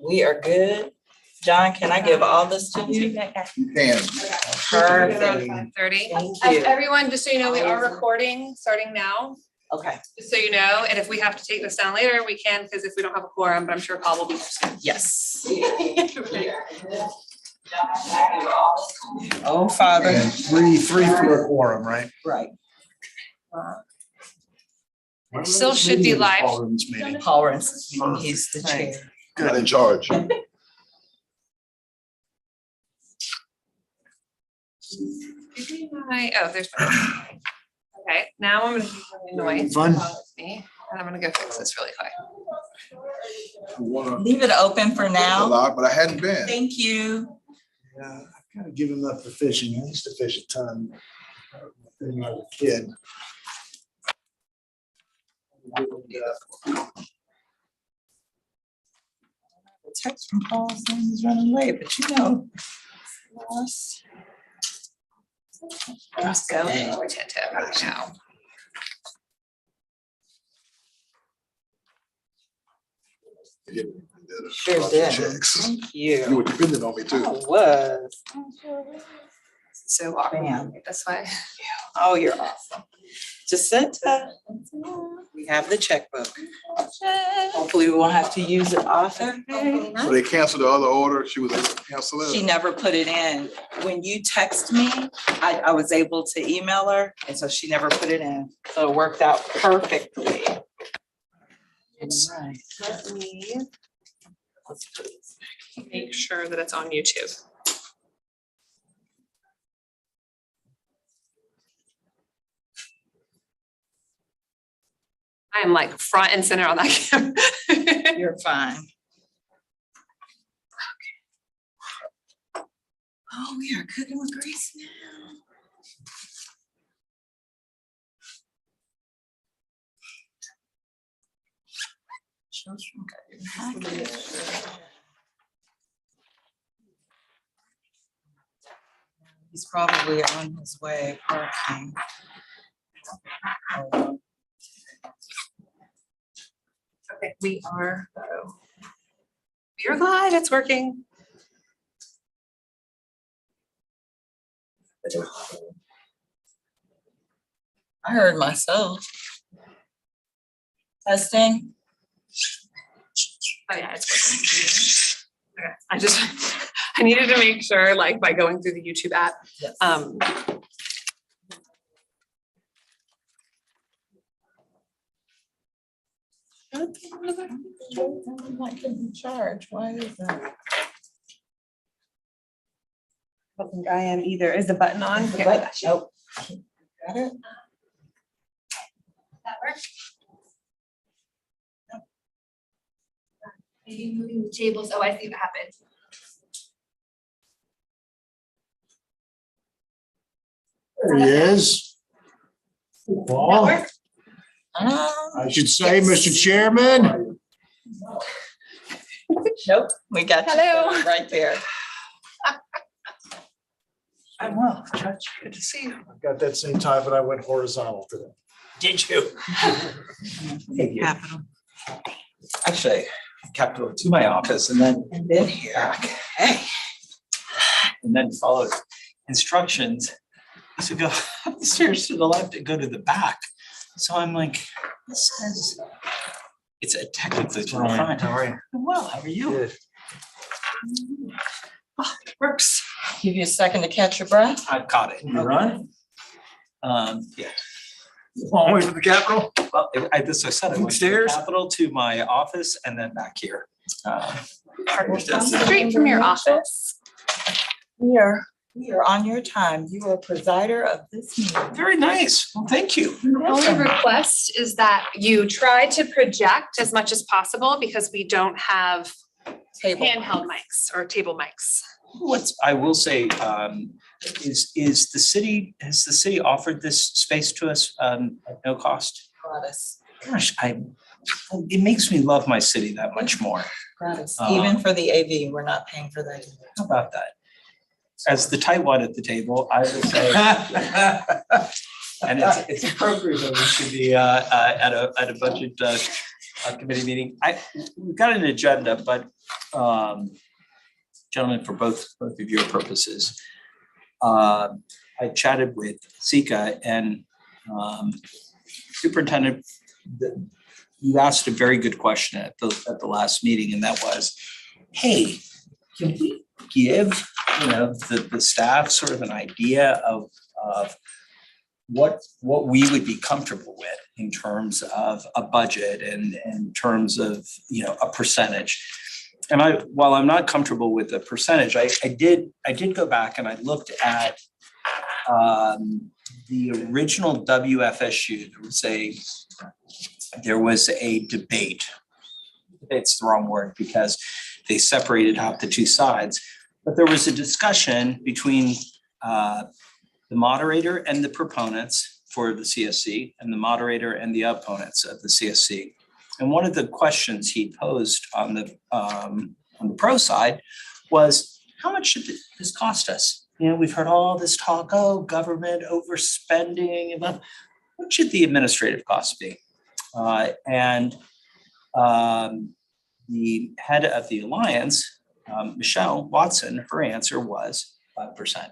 We are good. John, can I give all this to you? You can. Perfect. 5:30. Thank you. Everyone, just so you know, we are recording starting now, Okay, just so you know, and if we have to take this down later, we can, because if we don't have a quorum, but I'm sure Paul will be there soon. yes. Oh, Father. And three for a quorum, right? Right. Still should be live. Alden's meeting. Paul Renson's meeting, he's the chair. Good in charge. Oh, there's. Okay, now I'm gonna do something noise. Fun. Me, and I'm gonna go fix this really quick. Leave it open for now. But I hadn't been. Thank you. Yeah, I've kind of given up for fishing. I used to fish a ton when I was a kid. The text from Paul saying he's running late, but you know. Lost. Let's go. We're tentative right now. Sure did. Checks. Thank You you. were depending on me I too. was. So awkward Bam. this way. Oh, you're awesome. Jacinta, we have the checkbook. Hopefully we won't have to use it often. So they canceled the other order. She was able to cancel She it. never put it in. When you text me, I was able to email her, and so she never put it in. So it worked out perfectly. Alright. Let me make sure that it's on YouTube. I am like front and center on that camera. You're fine. Oh, we are cooking with grease now. Shows from package. He's probably on his way parking. Okay, we are live, it's working. I heard myself. Testing. Oh, yeah, it's working. Okay, I needed to make sure, like, by going through the YouTube app, Yes. I'm not getting charged. Why is that? I don't think I am either. Is the button on? Here, I got you. Nope. Got it? That work? Maybe moving the tables. Oh, I see what happened. There he is. Paul, I should say, Mr. Chairman. Nope, we got you Hello. right there. I'm well, Judge. Good to see you. I've got that same tie, but I went horizontal today. Did you? Capital. Actually, Capitol to my office and then And then here. back. Hey. And then followed instructions. He said, go up the stairs to the left and go to the back. So I'm like, this says it's a technically to the front. How are you? Well, how are you? Good. Oh, it works. Give you a second to catch your breath. I've got it. You run? Yeah. Long way to the Capitol? Well, I said, I went to the Stairs? Capitol to my office and then back here. Straight from your office. We are on your time. You are presider of this meeting. Very nice. Well, thank you. The only request is that you try to project as much as possible because we don't have Table. handheld mics or table mics. I will say, has the city offered this space to us at no cost? Gratis. Gosh, it makes me love my city that much more. Gratis. Even for the AV, we're not paying for that. How about that? As the tight one at the table, I would say, and it's appropriate that we should be at a budget committee meeting. We've got an agenda, but gentlemen, for both of your purposes, I chatted with Sika and Superintendent, you asked a very good question at the last meeting, and that was, hey, can we give, the staff sort of an idea of what we would be comfortable with in terms of a budget and in terms of, a percentage. And while I'm not comfortable with the percentage, I did go back and I looked at the original WFSU. There was a debate. It's the wrong word because they separated out the two sides, but there was a discussion between the moderator and the proponents for the CSC and the moderator and the opponents of the CSC. And one of the questions he posed on the pro side was, how much should this cost us? We've heard all this talk, government overspending, and what should the administrative costs be? And the head of the alliance, Michelle Watson, her answer was 5%.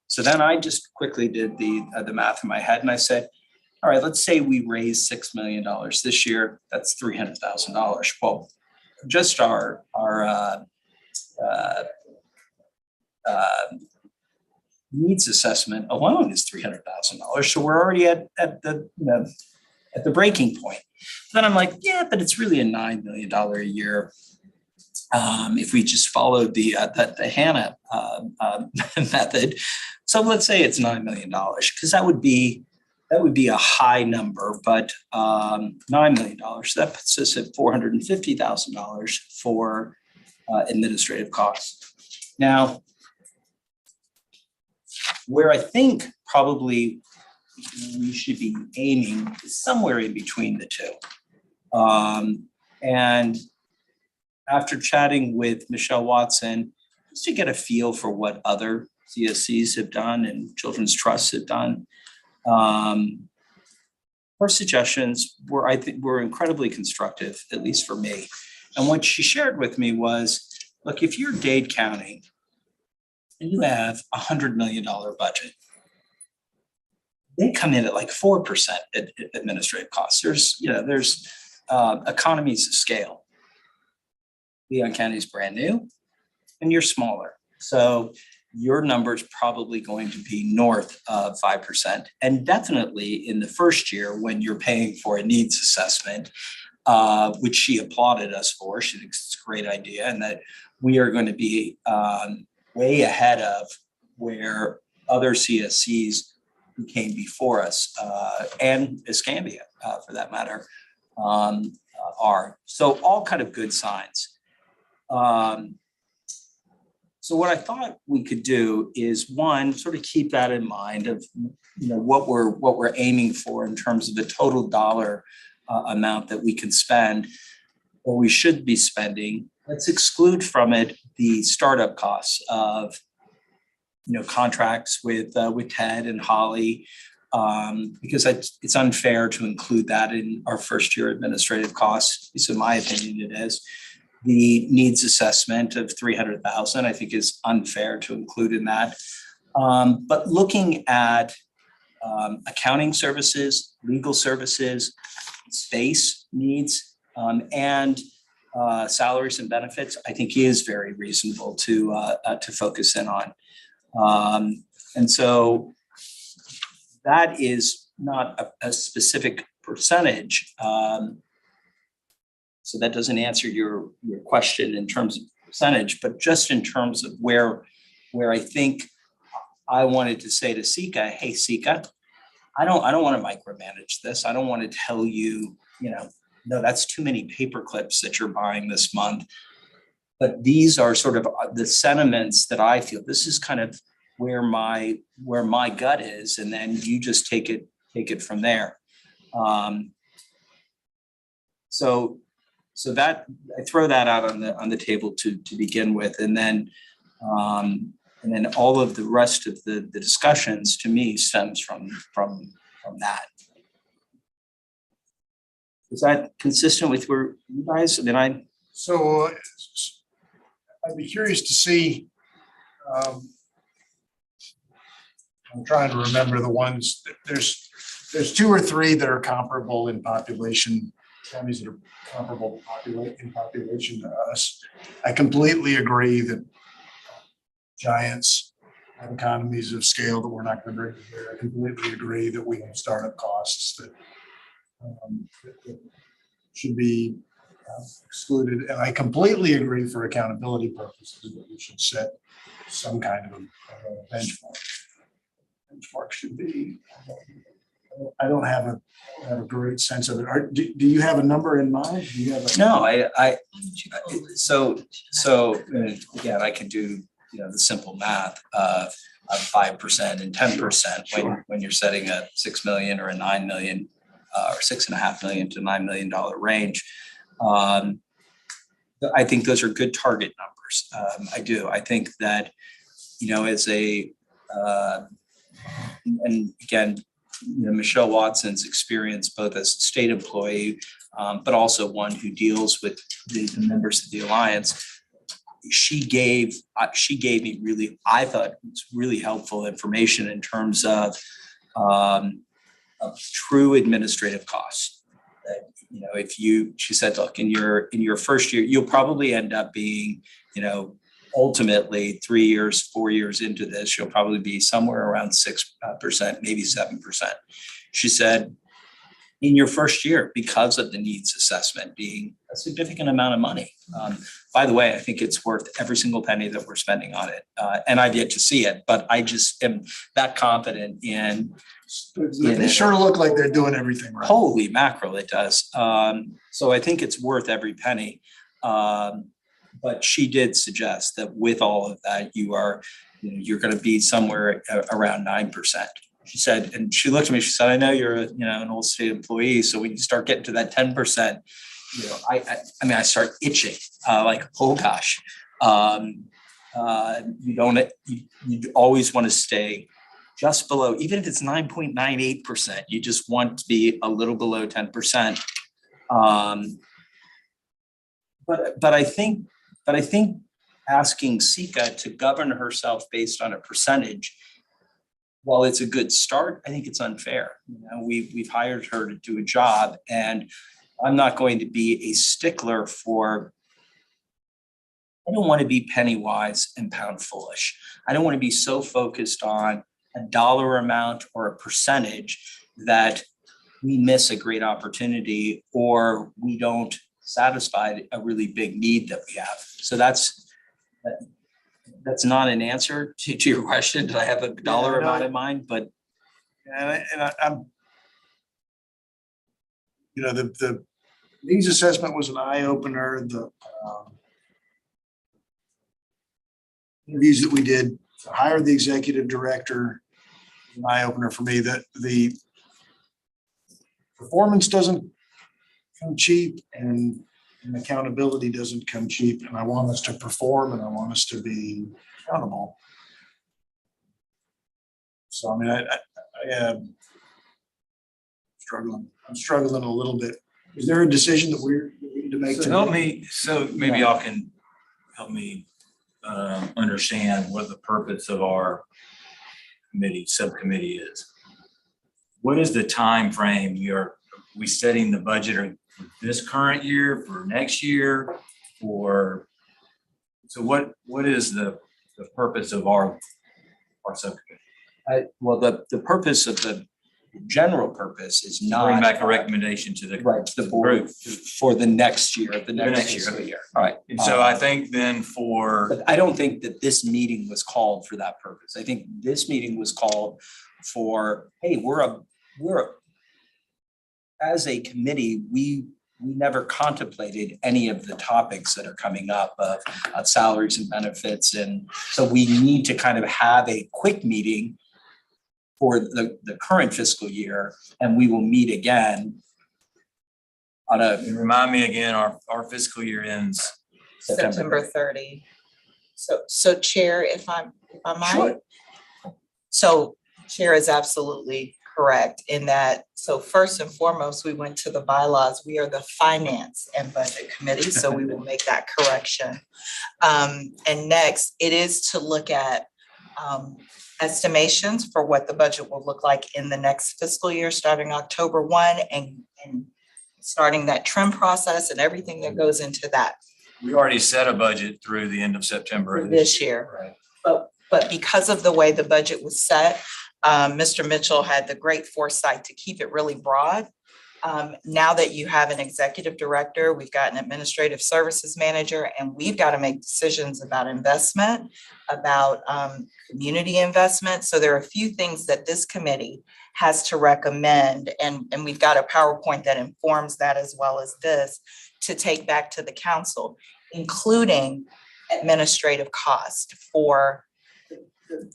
So then I just quickly did the math in my head, and I said, all right, let's say we raise $6 million this year. That's $300,000. Well, just our needs assessment alone is $300,000. So we're already at the breaking point. Then I'm like, yeah, but it's really a $9 million a year. If we just followed the Hannah method. So let's say it's $9 million, because that would be a high number, but $9 million. So that puts us at $450,000 for administrative costs. Now, where I think probably we should be aiming is somewhere in between the two. And after chatting with Michelle Watson, just to get a feel for what other CSCs have done and children's trusts have done, her suggestions were incredibly constructive, at least for me. And what she shared with me was, look, if you're Dade County and you have $100 million budget, they come in at like 4% administrative costs. There's economies of scale. Leon County is brand new and you're smaller. So your number is probably going to be north of 5%. And definitely in the first year when you're paying for a needs assessment, which she applauded us for, she thinks it's a great idea, and that we are going to be way ahead of where other CSCs who came before us, and Escambia for that matter, are. So all kind of good signs. So what I thought we could do is, one, sort of keep that in mind of what we're aiming for in terms of the total dollar amount that we can spend or we should be spending. Let's exclude from it the startup costs of contracts with Ted and Holly, because it's unfair to include that in our first year administrative costs. At least in my opinion, it is. The needs assessment of $300,000, I think, is unfair to include in that. But looking at accounting services, legal services, space needs, and salaries and benefits, I think is very reasonable to focus in on. And so that is not a specific percentage. So that doesn't answer your question in terms of percentage, but just in terms of where I think I wanted to say to Sika, hey, Sika, I don't want to micromanage this. I don't want to tell you, no, that's too many paper clips that you're buying this month. But these are sort of the sentiments that I feel. This is kind of where my gut is, and then you just take it from there. So that I throw that out on the table to begin with, and then all of the rest of the discussions to me stems from that. Is that consistent with where you guys, I mean, So I'd be curious to see. I'm trying to remember the ones, there's two or three that are comparable in population, counties that are comparable in population to us. I completely agree that Giants have economies of scale that we're not going to bring to bear. I completely agree that we have startup costs that should be excluded. And I completely agree for accountability purposes that we should set some kind of a benchmark. Benchmark should be, I don't have a great sense of it. Do you have a number in mind? Do you have a? no, so again, I can do, the simple math of 5% and 10% when you're setting a 6 million or a 9 million or $6.5 million to $9 million range. I think those are good target numbers. I do. I think that, as a, and again, Michelle Watson's experience both as a state employee, but also one who deals with the members of the Alliance. She gave me really, I thought it was really helpful information in terms of true administrative costs. That, she said, look, in your first year, you'll probably end up being, ultimately 3 years, 4 years into this, you'll probably be somewhere around 6%, maybe 7%. She said, in your first year, because of the needs assessment being a significant amount of money. By the way, I think it's worth every single penny that we're spending on it. And I've yet to see it, but I just am that confident in. They sure look like they're doing everything right. Holy mackerel, it does. So I think it's worth every penny. But she did suggest that with all of that, you're going to be somewhere around 9%. She said, and she looked at me, she said, I know you're an old state employee. So when you start getting to that 10%, I start itching, like, oh gosh. You always want to stay just below, even if it's 9.98%, you just want to be a little below 10%. But I think asking Sika to govern herself based on a percentage, while it's a good start, I think it's unfair. We've hired her to do a job, and I'm not going to be a stickler for. I don't want to be penny wise and pound foolish. I don't want to be so focused on a dollar amount or a percentage that we miss a great opportunity or we don't satisfy a really big need that we have. So that's not an answer to your question. Did I have a dollar amount in mind? But I'm, the needs assessment was an eye opener. The interviews that we did to hire the executive director, an eye opener for me. That the performance doesn't come cheap, and accountability doesn't come cheap. And I want us to perform, and I want us to be accountable. So I mean, I am struggling. I'm struggling a little bit. Is there a decision that we need to make? So maybe y'all can help me understand what the purpose of our subcommittee is. What is the time frame? Are we setting the budget for this current year, for next year, or so what is the purpose of our subcommittee? Well, the purpose of the general purpose is not Bring back a recommendation to the board group for the next year, the next next fiscal year. year. All right. And so I think then But I don't think that this meeting was called for that purpose. I think this meeting was called for, hey, as a committee, we never contemplated any of the topics that are coming up of salaries and benefits. And so we need to kind of have a quick meeting for the current fiscal year, and we will meet again on and remind me again, our fiscal year ends. September 30. So Chair, if I might. Sure. So Chair is absolutely correct in that, so first and foremost, we went to the bylaws. We are the Finance and Budget Committee, so we will make that correction. And next, it is to look at estimations for what the budget will look like in the next fiscal year, starting October 1, and starting that trim process and everything that goes into that We already set a budget through the end of September. for this year. Right. But because of the way the budget was set, Mr. Mitchell had the great foresight to keep it really broad. Now that you have an executive director, we've got an administrative services manager, and we've got to make decisions about investment, about community investment. So there are a few things that this committee has to recommend, and we've got a PowerPoint that informs that as well as this, to take back to the council, including administrative cost for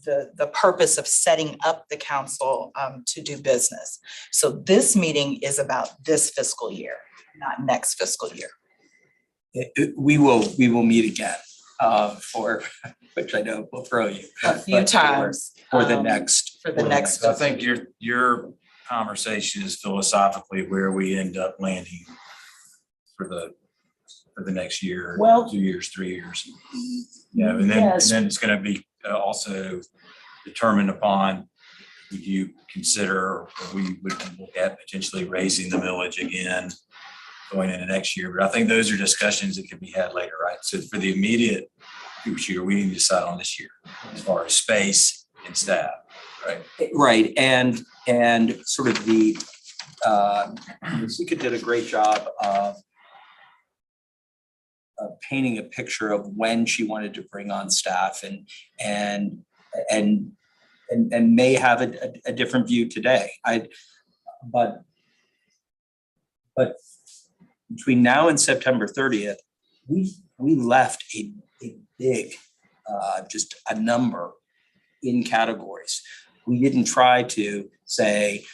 the purpose of setting up the council to do business. So this meeting is about this fiscal year, not next fiscal year. We will meet again for, which I know will throw you. A few times. For the next. For the next. I think your conversation is philosophically where we end up landing for the next year, Well- 2 years, 3 years. Yeah, and then it's gonna be also determined upon, would you consider, or we would look at potentially raising the millage again going into next year. But I think those are discussions that can be had later, right? So for the immediate future, we need to decide on this year as far as space and staff, right? Right, and sort of the, Zika did a great job of painting a picture of when she wanted to bring on staff and may have a different view today. But between now and September 30th, we left a big, just a number in categories. We didn't try to say,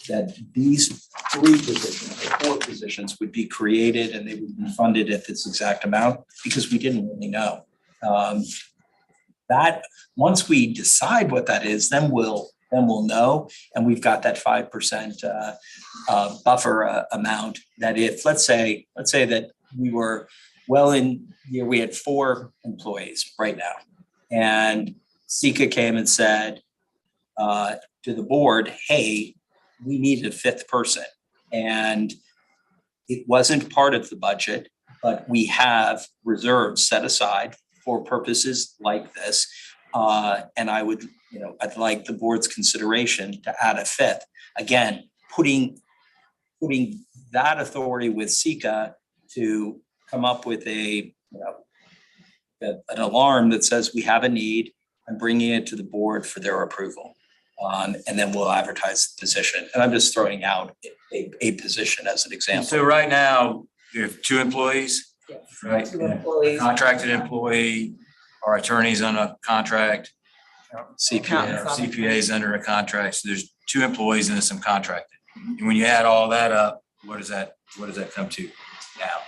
that these 3 positions or 4 positions would be created and they would be funded at this exact amount, because we didn't really know. That once we decide what that is, then we'll know, and we've got that 5% buffer amount. That if let's say that we were we had 4 employees right now, and Sika came and said to the board, hey, we need a 5th person. And it wasn't part of the budget, but we have reserves set aside for purposes like this. And I'd like the board's consideration to add a 5th. Again, putting that authority with Sika to come up with an alarm that says we have a need, and bringing it to the board for their approval. And then we'll advertise the position. And I'm just throwing out a position as an example. So right now, you have 2 employees, right? 2 employees. Contracted employee, our attorney's on a contract, CPA. CPA's under a contract. So there's 2 employees and some contracted. And when you add all that up, what does that come to now?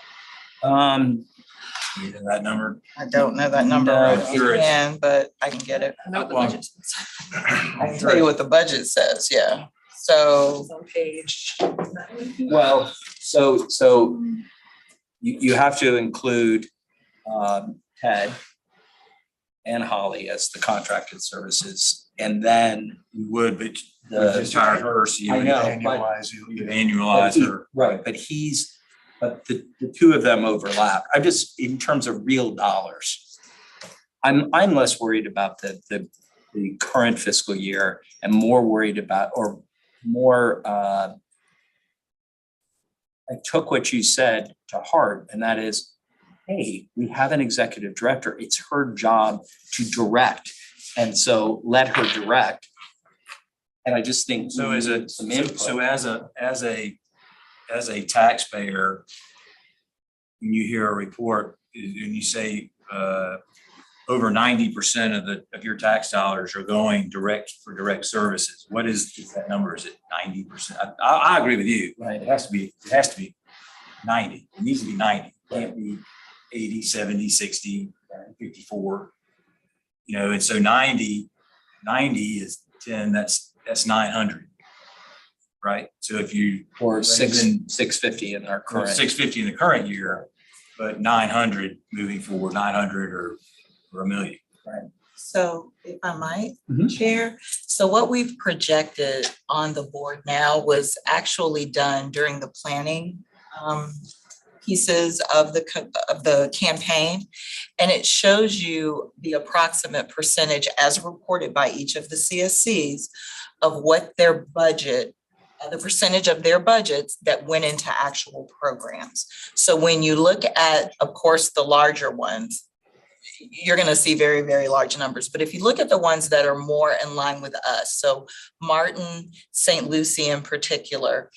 You know that number? I don't know that number No, right sure it's- offhand, but I can get it. I know what the Well, budget says. I can tell you what the budget says, yeah. So It's on page. Well, so you have to include Ted and Holly as the contracted services, and then You would, but we the. just hired her, so you I would know. Annualize you you. would annualize her. Right, but the 2 of them overlap. I'm just, in terms of real dollars, I'm less worried about the current fiscal year and more worried about, or more, I took what you said to heart, and that is, hey, we have an executive director. It's her job to direct. And so let her direct. And I just think. So we as need some input. as a taxpayer, when you hear a report and you say over 90% of your tax dollars are going for direct services, what is that number? Is it 90%? I agree with you. Right. It has to be 90. It needs to be 90. It can't be 80, 70, 60, 54. And so 90 is 10, that's that's 900. Right? So if you. Or raise in- 650 in our current. 650 in the current year, but 900 moving forward, 900 or $1 million. So if I might, Mhm. Chair, so what we've projected on the board now was actually done during the planning pieces of the campaign. And it shows you the approximate percentage as reported by each of the CSCs of what their budget, the percentage of their budgets that went into actual programs. So when you look at, of course, the larger ones, you're going to see very, very large numbers. But if you look at the ones that are more in line with us, so Martin, St. Lucie in particular,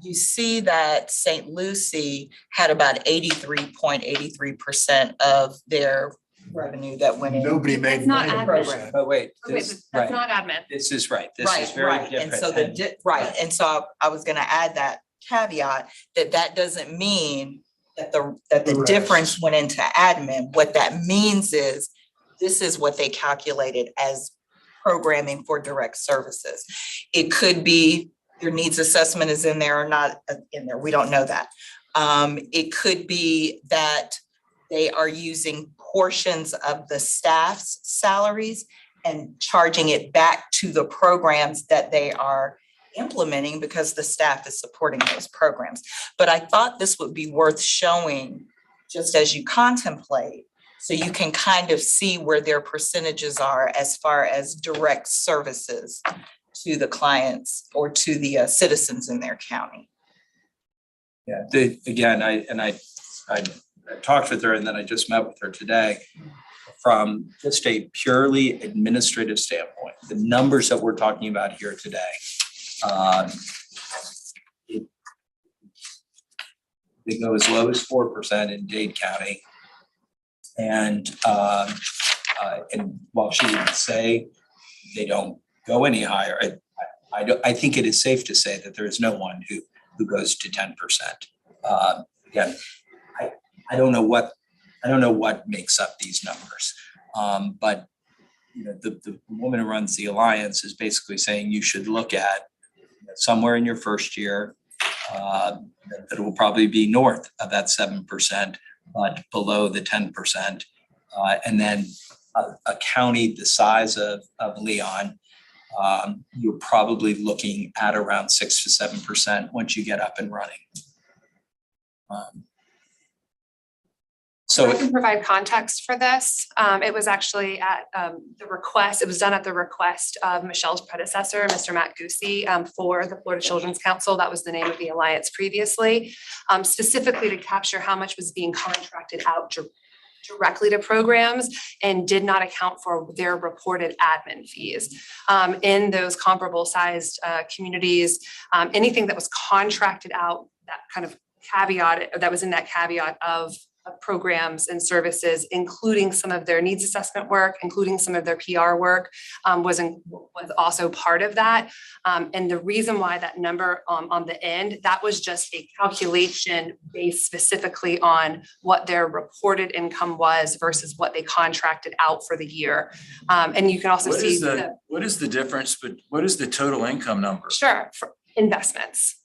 you see that St. Lucie had about 83.83% of their revenue that went in. Nobody made It's not money. admin. But wait, Okay, but this, that's right, not admin. this is right. This is very Right, different. and so right, and so I was gonna add that caveat, that doesn't mean that the Correct. difference went into admin. What that means is, this is what they calculated as programming for direct services. It could be your needs assessment is in there or not in there, we don't know that. It could be that they are using portions of the staff's salaries and charging it back to the programs that they are implementing because the staff is supporting those programs. But I thought this would be worth showing just as you contemplate, so you can kind of see where their percentages are as far as direct services to the clients or to the citizens in their county. Yeah, again, I talked with her and then I just met with her today. From just a purely administrative standpoint, the numbers that we're talking about here today, they go as low as 4% in Dade County. And while she would say they don't go any higher, I think it is safe to say that there is no one who goes to 10%. Again, I don't know what makes up these numbers. But you know, the woman who runs the alliance is basically saying you should look at somewhere in your first year that it will probably be north of that 7%, but below the 10%. And then a county the size of Leon, you're probably looking at around 6 to 7% once you get up and running. I can provide context for this. It was actually at the request, it was done at the request of Michelle's predecessor, Mr. Matt Goosey, for the Florida Children's Council. That was the name of the alliance previously, specifically to capture how much was being contracted out directly to programs and did not account for their reported admin fees. In those comparable sized communities, anything that was contracted out, that kind of caveat, that was in that caveat of programs and services, including some of their needs assessment work, including some of their PR work, was also part of that. And the reason why that number on the end, that was just a calculation based specifically on what their reported income was versus what they contracted out for the year. And you can also see What is the difference, but what is the total income number? Sure, for investments.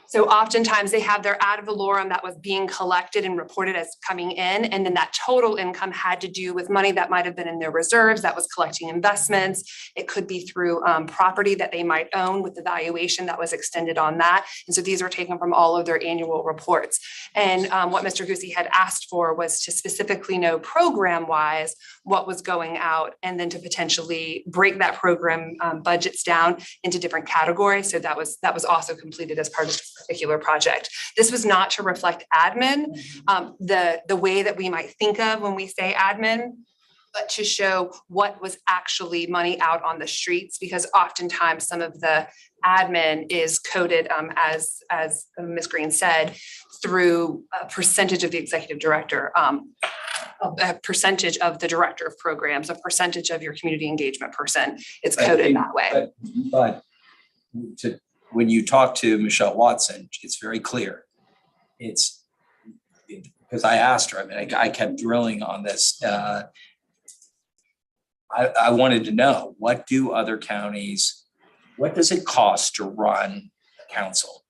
So oftentimes they have their ad valorem that was being collected and reported as coming in, and then that total income had to do with money that might have been in their reserves that was collecting investments. It could be through property that they might own with the valuation that was extended on that. And so these were taken from all of their annual reports. And what Mr. Goosey had asked for was to specifically know program-wise what was going out, and then to potentially break that program budgets down into different categories. So that was also completed as part of this particular project. This was not to reflect admin, the way that we might think of when we say admin, but to show what was actually money out on the streets, because oftentimes some of the admin is coded as Ms. Green said, through a percentage of the executive director, a percentage of the director of programs, a percentage of your community engagement person. It's coded that way. But when you talk to Michelle Watson, it's very clear. Because I asked her, I mean, I kept drilling on this. I wanted to know, what do other counties what does it cost to run a council?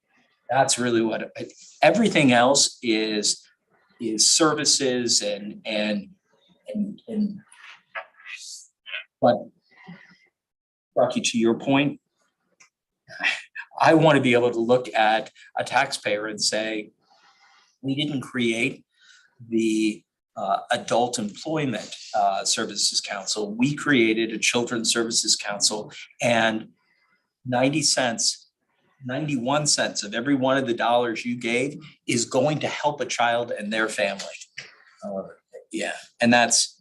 That's really what, everything else is services and but Rocky, to your point, I want to be able to look at a taxpayer and say, we didn't create the Adult Employment Services Council. We created a Children's Services Council, and 91 cents of every one of the dollars you gave is going to help a child and their family. Yeah, and that's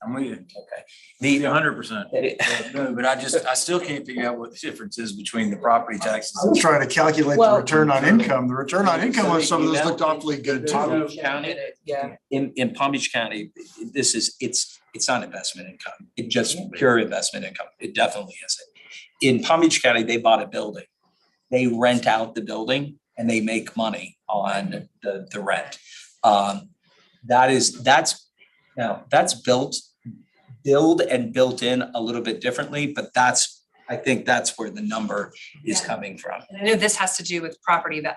I'm with you. okay. The The 100%. No, but I still can't figure out what the difference is between the property taxes. I was trying to calculate the Well- return on income. The return on income on some of those looked awfully good too. Palm Beach County, Yeah. in Palm Beach County, it's not investment income. It's just pure investment income. It definitely isn't. In Palm Beach County, they bought a building. They rent out the building and they make money on the rent. That's billed and built in a little bit differently, but I think that's where the number is coming from. And I know this has to do with property that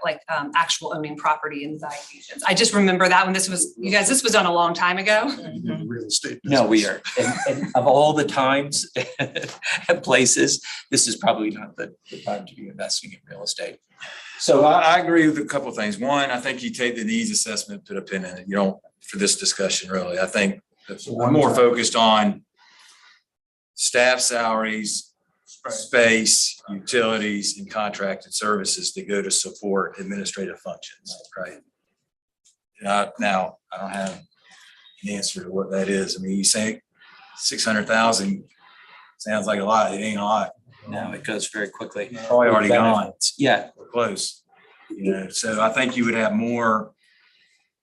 actual owning property and valuations. I just remember that when this was done a long time ago. Real estate. No, we business. are, and of all the times and places, this is probably not the time to be investing in real estate. So I agree with a couple of things. One, I think you take the needs assessment, put a pin in it. You don't, for this discussion, really. I think I'm more focused on staff salaries, space, utilities, and contracted services that go to support administrative functions, right? Now, I don't have an answer to what that is. I mean, you say 600,000 sounds like a lot. It ain't a lot. No, it goes very quickly. Probably already gone. Yeah, We're close. You know, so I think you would have more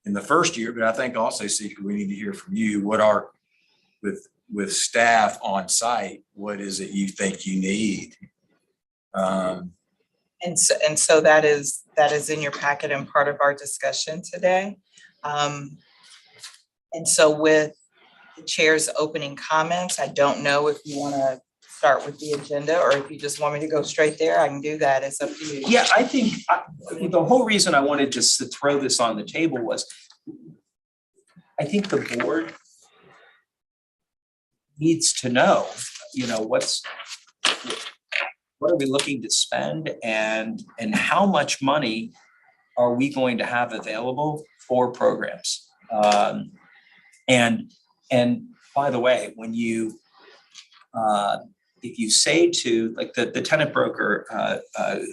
in the first year, but I think also, Secret, we need to hear from you. What are, with staff on site, what is it you think you need? And so that is in your packet and part of our discussion today. And so with the chair's opening comments, I don't know if you want to start with the agenda or if you just want me to go straight there, I can do that. It's up to you. yeah, I think the whole reason I wanted just to throw this on the table was I think the board needs to know, what are we looking to spend and how much money are we going to have available for programs? And by the way, when you, if you say to like the tenant broker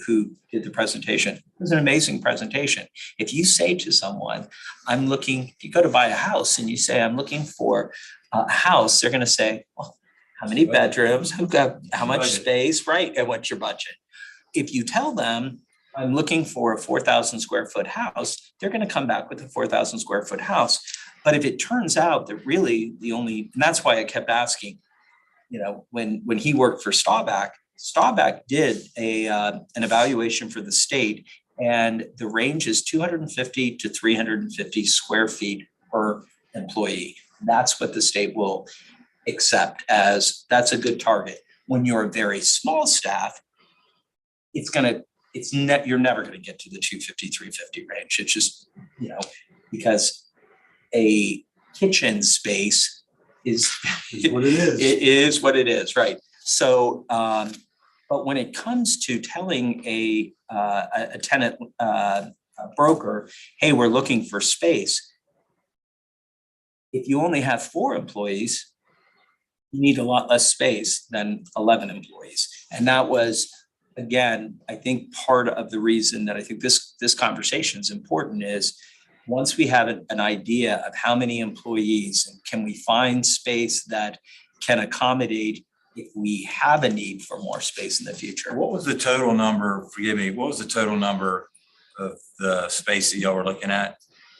who did the presentation, it was an amazing presentation. If you say to someone, if you go to buy a house and you say, I'm looking for a house, they're gonna say, well, how many bedrooms, how much space, right? And what's your budget? If you tell them, I'm looking for a 4,000 square foot house, they're gonna come back with a 4,000 square foot house. But if it turns out that really and that's why I kept asking, when he worked for Staubach did an evaluation for the state, and the range is 250 to 350 square feet per employee. That's what the state will accept that's a good target. When you're a very small staff, you're never gonna get to the 250, 350 range. It's just, because a kitchen space is what it is. It is what it is, right? So, but when it comes to telling a tenant broker, hey, we're looking for space. If you only have 4 employees, you need a lot less space than 11 employees. And that was, again, I think part of the reason that I think this conversation is important is once we have an idea of how many employees and can we find space that can accommodate if we have a need for more space in the future. What was the total number, forgive me, what was the total number of the space that y'all were looking at?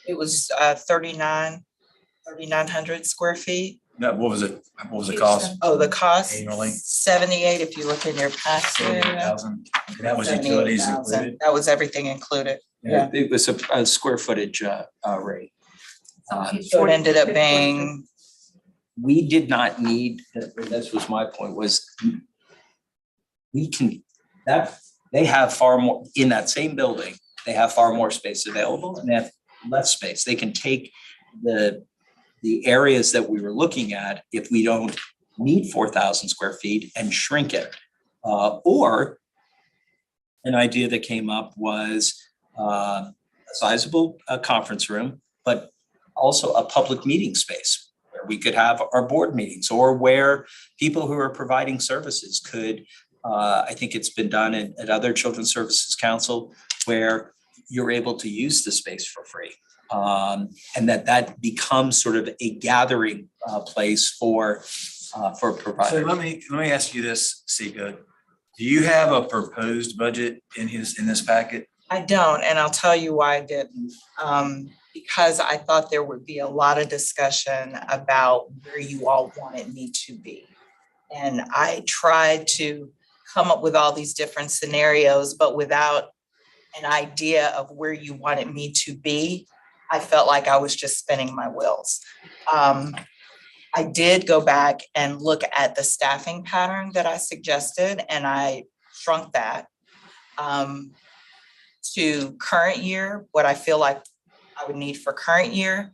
It was 3,900 square feet. What was it? What was the cost? Oh, the cost? Annually? 78, if you look in your packet. 78,000. That was utilities 78,000. included? That was everything included. Yeah. It was a square footage rate. So it ended up being, We did not need, this was my point, was we can, that, they have far more, in that same building, they have far more space available and they have less space. They can take the areas that we were looking at if we don't need 4,000 square feet and shrink it. Or an idea that came up was a sizable conference room, but also a public meeting space where we could have our board meetings, or where people who are providing services could, I think it's been done at other Children's Services Council, where you're able to use the space for free. And that becomes sort of a gathering place for providers. So let me ask you this, Sika. Do you have a proposed budget in this packet? I don't, and I'll tell you why I didn't. Because I thought there would be a lot of discussion about where you all wanted me to be. And I tried to come up with all these different scenarios, but without an idea of where you wanted me to be, I felt like I was just spinning my wheels. I did go back and look at the staffing pattern that I suggested, and I shrunk that to current year, what I feel like I would need for current year,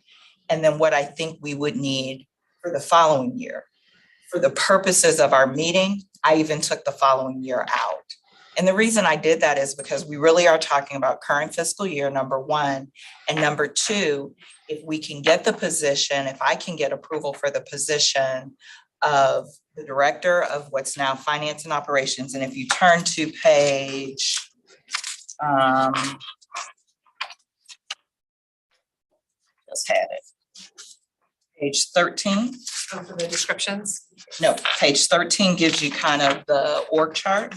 and then what I think we would need for the following year. For the purposes of our meeting, I even took the following year out. And the reason I did that is because we really are talking about current fiscal year, number one. And number two, if we can get the position, if I can get approval for the position of the director of what's now finance and operations. And if you turn to page, just had it. Page 13. For the descriptions. No, page 13 gives you kind of the org chart.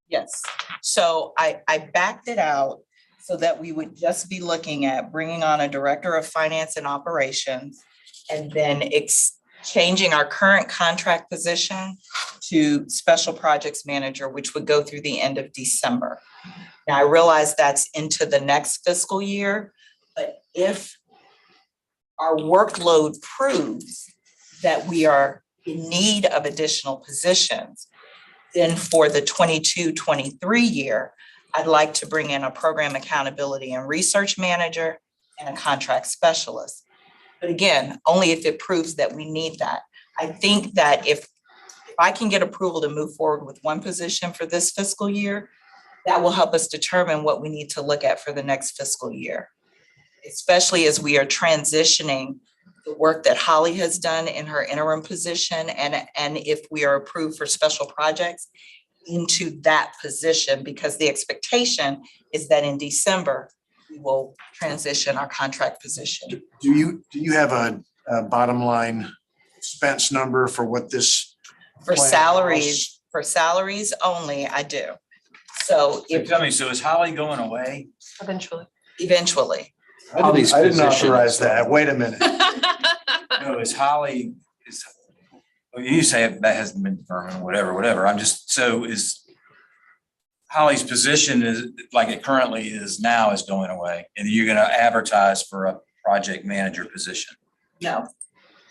Yes, so I backed it out so that we would just be looking at bringing on a director of finance and operations, and then changing our current contract position to special projects manager, which would go through the end of December. Now, I realize that's into the next fiscal year, but if our workload proves that we are in need of additional positions, then for the 22-23 year, I'd like to bring in a program accountability and research manager and a contract specialist. But again, only if it proves that we need that. I think that if I can get approval to move forward with one position for this fiscal year, that will help us determine what we need to look at for the next fiscal year, especially as we are transitioning the work that Holly has done in her interim position, and if we are approved for special projects into that position, because the expectation is that in December, we will transition our contract position. Do you have a bottom line expense number for what this? For plan salaries only, I do. So So tell me, so is Holly going away? Eventually. eventually, I didn't authorize that. Wait a minute. No, is Holly, well, you say that hasn't been determined, whatever. I'm just, so is Holly's position is like it currently is now is going away, and you're gonna advertise for a project manager position? no.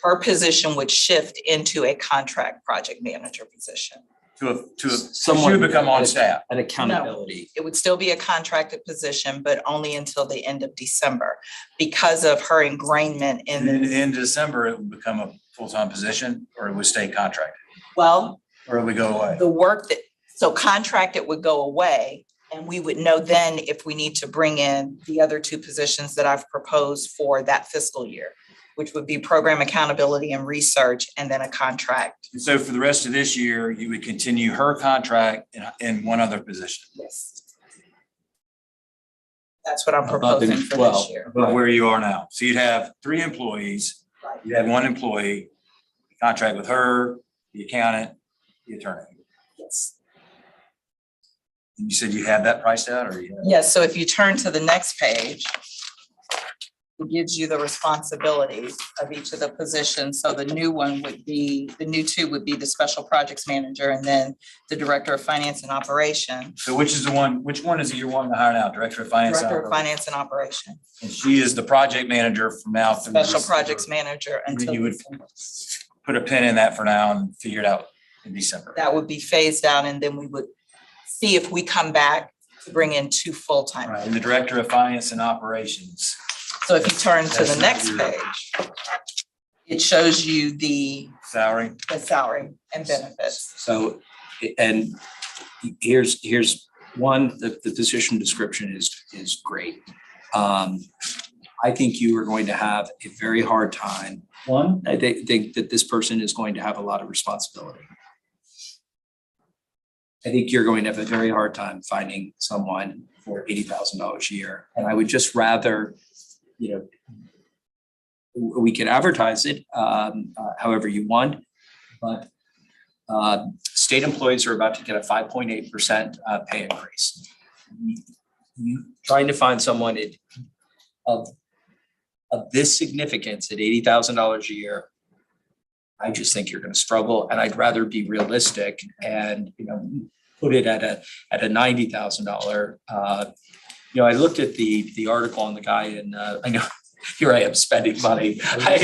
Her position would shift into a contract project manager position. She Someone would become on staff. An accountability. It would still be a contracted position, but only until the end of December because of her ingrainment in And the, in December, it would become a full-time position, or it would stay contracted, well, or it would go away? the work that, so contracted would go away. And we would know then if we need to bring in the other two positions that I've proposed for that fiscal year, which would be program accountability and research, and then a contract. And so for the rest of this year, you would continue her contract in one other position, Yes. That's what I'm Above and- proposing for well, this year. but where you are now. So you'd have 3 employees, Right. you have 1 employee, contract with her, the accountant, the attorney. Yes. And you said you had that priced out, or you? Yes, so if you turn to the next page, it gives you the responsibilities of each of the positions. So the new one would be, the new 2 would be the special projects manager, and then the director of finance and operation. So which one is it you're wanting to hire now? Director of Finance? Director of Operations? finance and operation, And she is the project manager from now through. special December. projects manager And then until you would December. put a pin in that for now and figure it out in December. That would be phased out, and then we would see if we come back to bring in 2 full-time. Right, and the director of finance and operations. So if you turn to That's the not next your- page, it shows you the Salary. salary and benefits. So, and here's one, the position description is great. I think you are going to have a very hard time. One, I think that this person is going to have a lot of responsibility. I think you're going to have a very hard time finding someone for $80,000 a year. And I would just rather, we can advertise it however you want, but state employees are about to get a 5.8% pay increase. You trying to find someone of this significance at $80,000 a year, I just think you're going to struggle, and I'd rather be realistic and put it at a $90,000. I looked at the article on the guy, and I know here I am spending money. I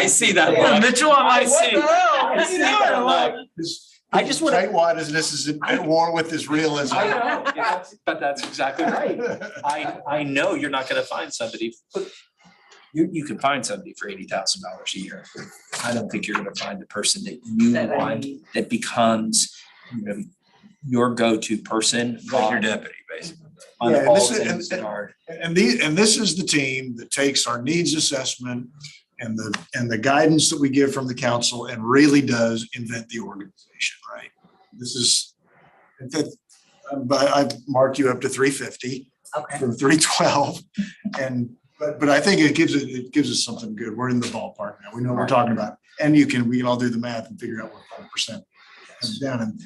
see that. Yeah, look. Mitchell, I see. I see that look. I just want to. Tightwad is this is at war with this realism. I know, but that's exactly right. I know you're not going to find somebody. You can find somebody for $80,000 a year. I don't think you're going to find the person that you want that becomes, your go-to person. Like your deputy, basically. On Yeah, and all this is- things that are. And this is the team that takes our needs assessment and the guidance that we give from the council and really does invent the organization, right? This is, but I've marked you up to 350 Okay. from 312. But I think it gives us something good. We're in the ballpark now. We know what we're talking about. And we can all do the math and figure out what 5% comes down. And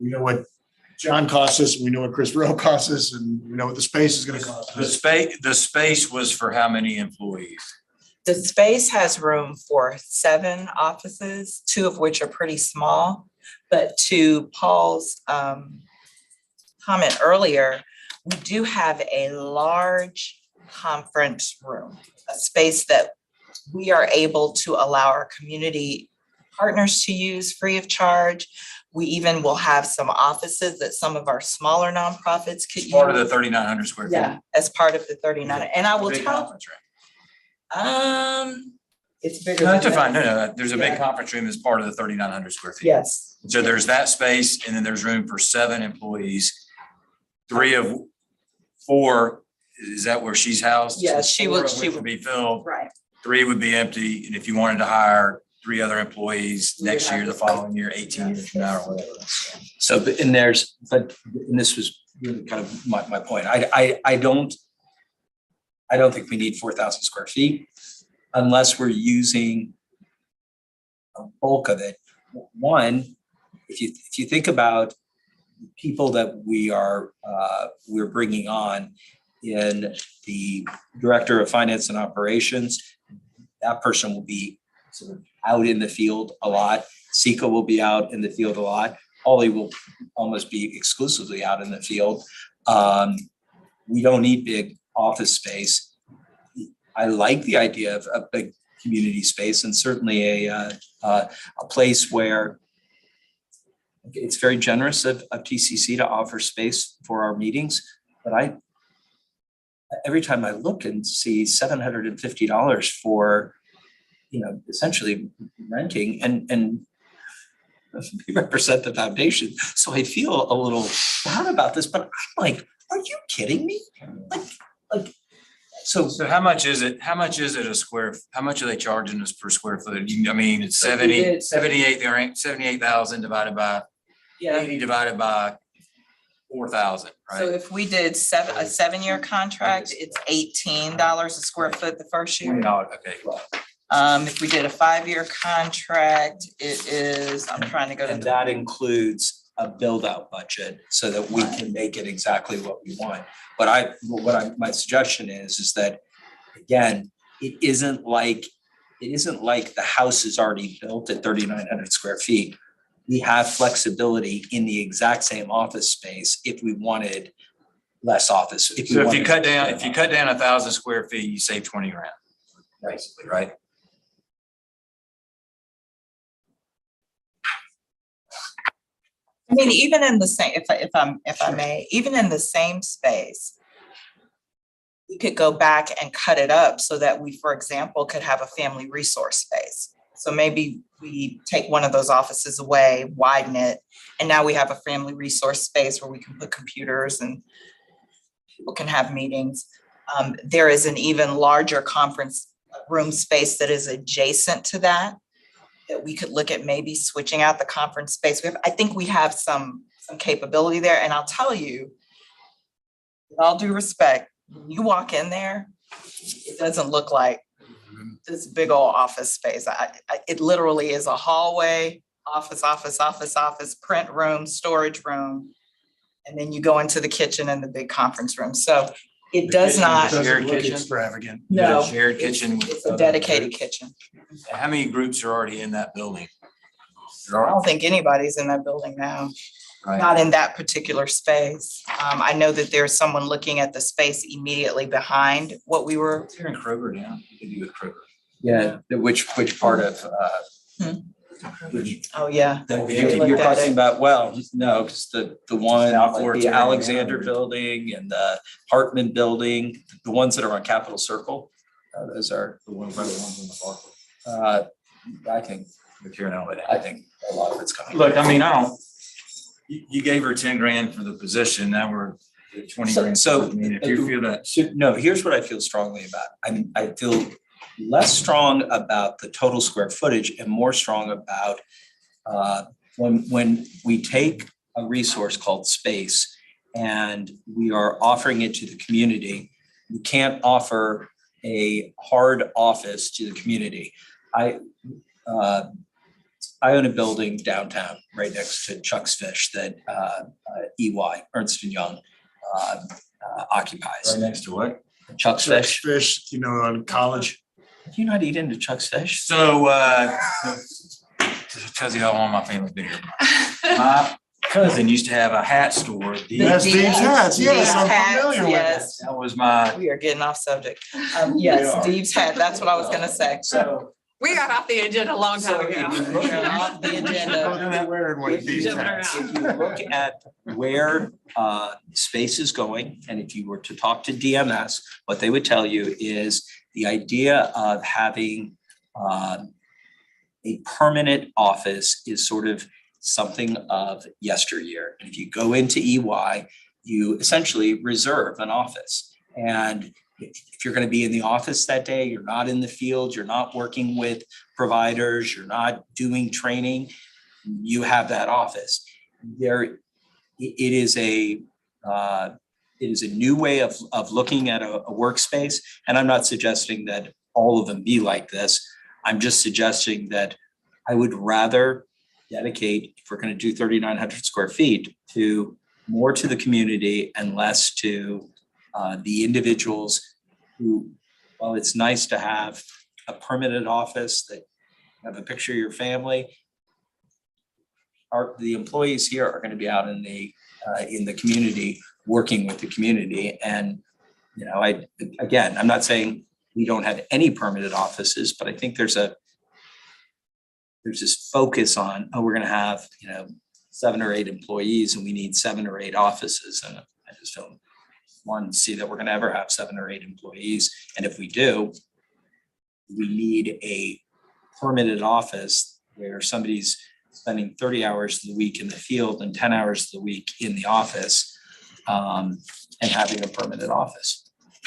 we know what John costs us, and we know what Chris Rowe costs us, and we know what the space is gonna cost The us. space was for how many employees? The space has room for 7 offices, 2 of which are pretty small. But to Paul's comment earlier, we do have a large conference room, a space that we are able to allow our community partners to use free of charge. We even will have some offices that some of our smaller nonprofits could use. Part of the 3,900 square feet. Yeah, as part of the 39. And I will Big tell, conference room. it's bigger No, than that's fine. that. No, there's a big Yeah. conference room as part of the 3,900 square feet. Yes. So there's that space, and then there's room for 7 employees. 3 of 4, is that where she's housed? Yeah, she 4 would- of she which would- would be filled. Right. 3 would be empty, and if you wanted to hire 3 other employees next year, the following year, 18 years from now, or whatever. So, and this was really kind of my point. I don't think we need 4,000 square feet unless we're using a bulk of it. One, if you think about people that we're bringing on in the director of finance and operations, that person will be sort of out in the field a lot. Sika will be out in the field a lot. Ollie will almost be exclusively out in the field. We don't need big office space. I like the idea of a big community space, and certainly a place where it's very generous of TCC to offer space for our meetings. But every time I look and see $750 for, essentially renting, and we represent the foundation. So I feel a little bad about this, but I'm like, are you kidding me? So So how much is it how much are they charging us per square foot? It's So we did- 78,000 divided by Yeah. 80 divided by 4,000, So right? if we did a 7-year contract, it's $18 a square foot the first year. Okay. If we did a 5-year contract, it is, I'm trying to go to and the. that includes a build out budget so that we can make it exactly what we want. But my suggestion is that, again, it isn't like the house is already built at 3,900 square feet. We have flexibility in the exact same office space if we wanted less office. So if you cut down 1,000 square feet, you save 20 grand, basically, right? I mean, even in the same, if I may, even in the same space, we could go back and cut it up so that we, for example, could have a family resource space. So maybe we take one of those offices away, widen it, and now we have a family resource space where we can put computers and people can have meetings. There is an even larger conference room space that is adjacent to that we could look at maybe switching out the conference space. I think we have some capability there. And I'll tell you, with all due respect, when you walk in there, it doesn't look like this big old office space. It literally is a hallway, office, print room, storage room. And then you go into the kitchen and the big conference room. So it The does kitchen not, is shared Doesn't look kitchen? extravagant. Is it a no, shared kitchen with it's a other dedicated groups? kitchen. How many groups are already in that building? I don't think anybody's in that building now, Right. not in that particular space. I know that there's someone looking at the space immediately behind what we were. Here in Kroger now, you could do with Kroger. Yeah, which part of, Oh, yeah. you're looked at talking it. about, well, no, because the one, South like Florida the area. Alexander Building and the Hartman Building, the ones that are on Capitol Circle, those are, The ones by the ones in the park. I think, But you're not with I think a lot of it's coming. Look, I mean, you gave her 10 grand for the position. Now we're at 20 So- grand. so- I mean, if you feel that, So, no, here's what I feel strongly about. I feel less strong about the total square footage and more strong about when we take a resource called space and we are offering it to the community, we can't offer a hard office to the community. I own a building downtown right next to Chuck's Fish that EY, Ernst & Young, occupies. right next to what? Chuck's Fish. Fish, on college. Have you not eaten at Chuck's Fish? So, tells you how long my family's been here. My cousin used to have a hat store. Yes, Deep Deep's hats, yes, Deep's I'm hats, familiar with that. yes. That was my, We are getting off subject. Yes, are. Steve's had, that's what I was gonna say. So. We got off the agenda a long time So if you ago. look We're at- off the agenda. Wearing one of these Jumping hats. around. If you look at where space is going, and if you were to talk to DMS, what they would tell you is the idea of having a permanent office is sort of something of yesteryear. And if you go into EY, you essentially reserve an office. And if you're going to be in the office that day, you're not in the field, you're not working with providers, you're not doing training, you have that office. It is a new way of looking at a workspace. And I'm not suggesting that all of them be like this. I'm just suggesting that I would rather dedicate, if we're going to do 3,900 square feet, to more to the community and less to the individuals who, while it's nice to have a permanent office that have a picture of your family, the employees here are going to be out in the community, working with the community. And, I'm not saying we don't have any permanent offices, but I think there's this focus on, we're going to have, 7 or 8 employees and we need 7 or 8 offices. And I just don't want to see that we're going to ever have 7 or 8 employees. And if we do, we need a permanent office where somebody's spending 30 hours of the week in the field and 10 hours of the week in the office, and having a permanent office.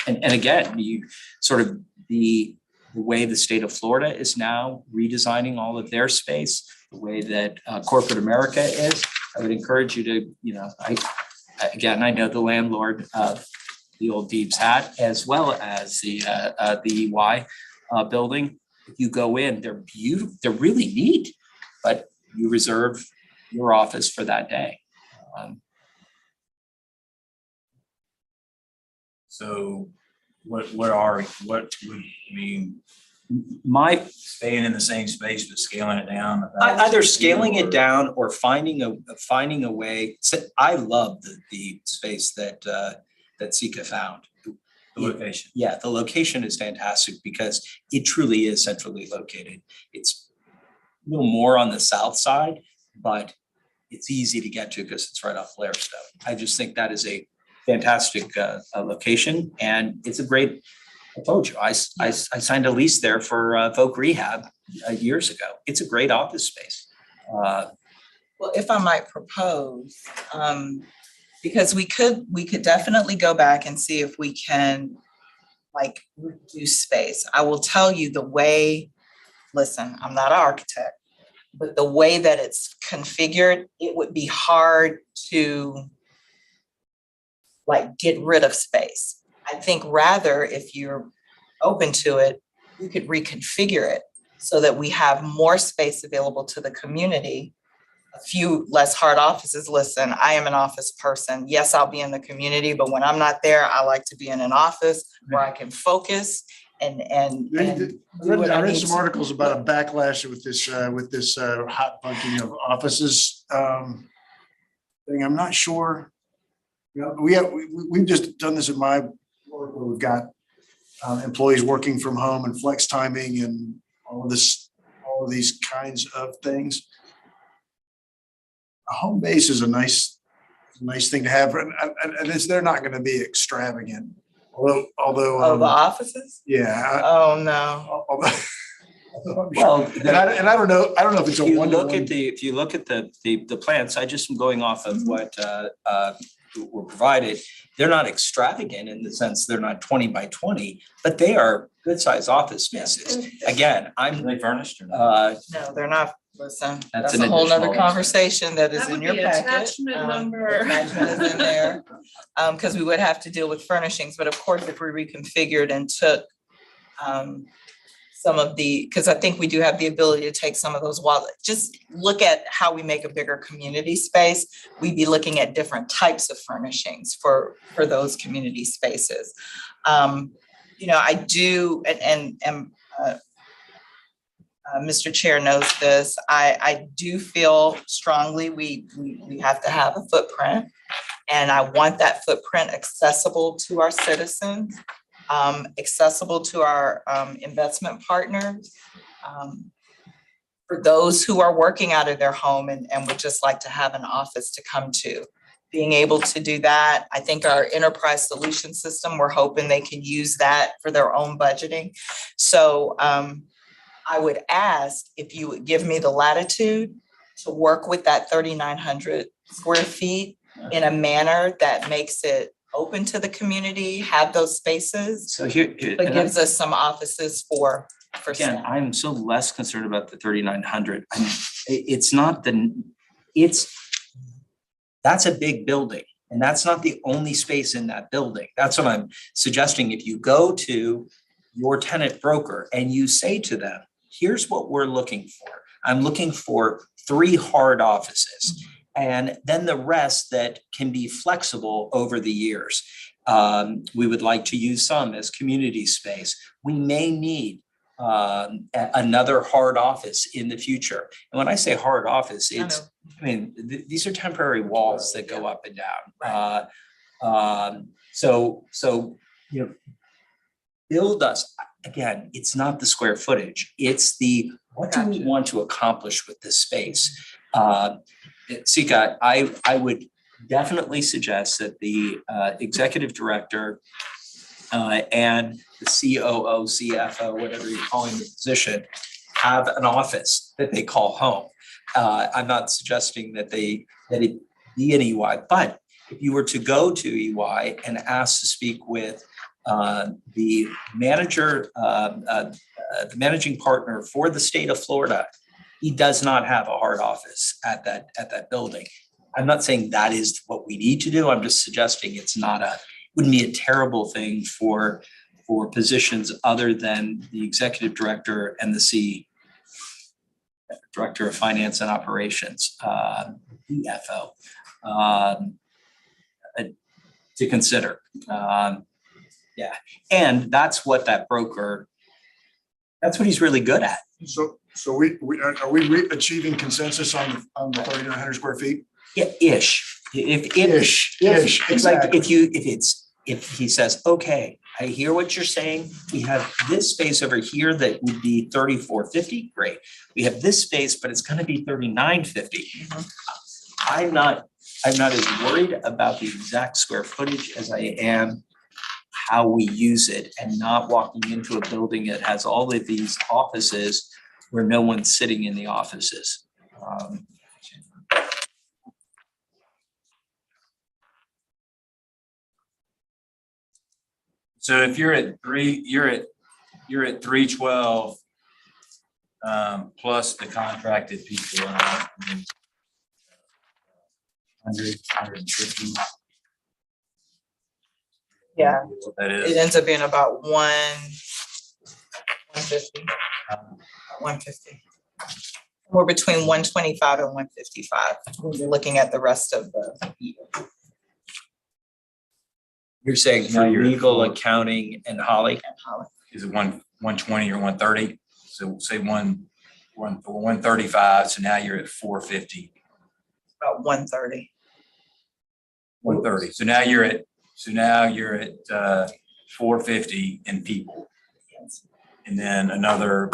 And again, you sort of the way the state of Florida is now redesigning all of their space, the way that corporate America is, I would encourage you to, I know the landlord of the old Deeb's Hat as well as the EY building. If you go in, they're beautiful, they're really neat, but you reserve your office for that day. so what would mean, My, staying in the same space but scaling it down? either scaling it down or finding a way. So I love the space that Sika found. The location. Yeah, the location is fantastic because it truly is centrally located. It's a little more on the south side, but it's easy to get to because it's right off Blairstone. I just think that is a fantastic location, and it's a great, I told you, I signed a lease there for Voc Rehab years ago. It's a great office space. Well, if I might propose, because we could definitely go back and see if we can like reduce space. I will tell you the way, listen, I'm not an architect, but the way that it's configured, it would be hard to like get rid of space. I think rather, if you're open to it, we could reconfigure it so that we have more space available to the community. A few less hard offices. Listen, I am an office person. Yes, I'll be in the community, but when I'm not there, I like to be in an office where I can focus and do what I I read need some to. articles about a backlash with this hot bunking of offices thing. I'm not sure. You know, we've just done this at my work where we've got employees working from home and flex timing and all of these kinds of things. A home base is a nice thing to have, and they're not going to be extravagant. Although Oh, the offices? yeah. Oh, no. Well, and I don't know if it's a if you one-to-one. look at the plants, I just am going off of what were provided. They're not extravagant in the sense they're not 20 by 20, but they are good sized office spaces. Again, Are I'm they furnished or not? No, they're not. Listen, That's that's an a whole nother additional conversation that is That in would your be packet. attachment number. Attachment is in there. Because we would have to deal with furnishings, but of course, if we reconfigured and took some of the, because I think we do have the ability to take some of those just look at how we make a bigger community space. We'd be looking at different types of furnishings for those community spaces. You know, I do, and Mr. Chair knows this, I do feel strongly we have to have a footprint. And I want that footprint accessible to our citizens, accessible to our investment partners, for those who are working out of their home and would just like to have an office to come to. Being able to do that, I think our enterprise solution system, we're hoping they can use that for their own budgeting. So I would ask if you would give me the latitude to work with that 3,900 square feet in a manner that makes it open to the community, have those spaces, so here. but gives us some offices for Again, staff. I'm so less concerned about the 3,900. I mean, it's not that's a big building, and that's not the only space in that building. That's what I'm suggesting. If you go to your tenant broker and you say to them, here's what we're looking for. I'm looking for 3 hard offices, and then the rest that can be flexible over the years. We would like to use some as community space. We may need another hard office in the future. And when I say hard office, it's, I mean, these are temporary walls that go up and down. So, you know, build us, again, it's not the square footage, it's the, what do we want to accomplish with this space? Sika, I would definitely suggest that the executive director and the COO, CFO, whatever you're calling the position, have an office that they call home. I'm not suggesting that it be an EY, but if you were to go to EY and ask to speak with the manager, the managing partner for the state of Florida, he does not have a hard office at that building. I'm not saying that is what we need to do. I'm just suggesting wouldn't be a terrible thing for positions other than the executive director and the director of finance and operations, DFO, to consider. Yeah, and that's what that broker, that's what he's really good at. So are we achieving consensus on the 3,900 square feet? Yeah, ish. Ish. It's like if he says, okay, I hear what you're saying. We have this space over here that would be 3,450. Great. We have this space, but it's going to be 3,950. I'm not as worried about the exact square footage as I am how we use it and not walking into a building that has all of these offices where no one's sitting in the offices. So if you're at 312 plus the contracted people, 150. Yeah, What that it is. ends up being about 150. 150. We're between 125 and 155 when you're looking at the rest of the year. You're saying Now for you're at legal, 4. accounting and Holly? Is it 120 or 130? So say 135, so now you're at 450. About 130. 130. So now you're at 450 in people. Yes. And then another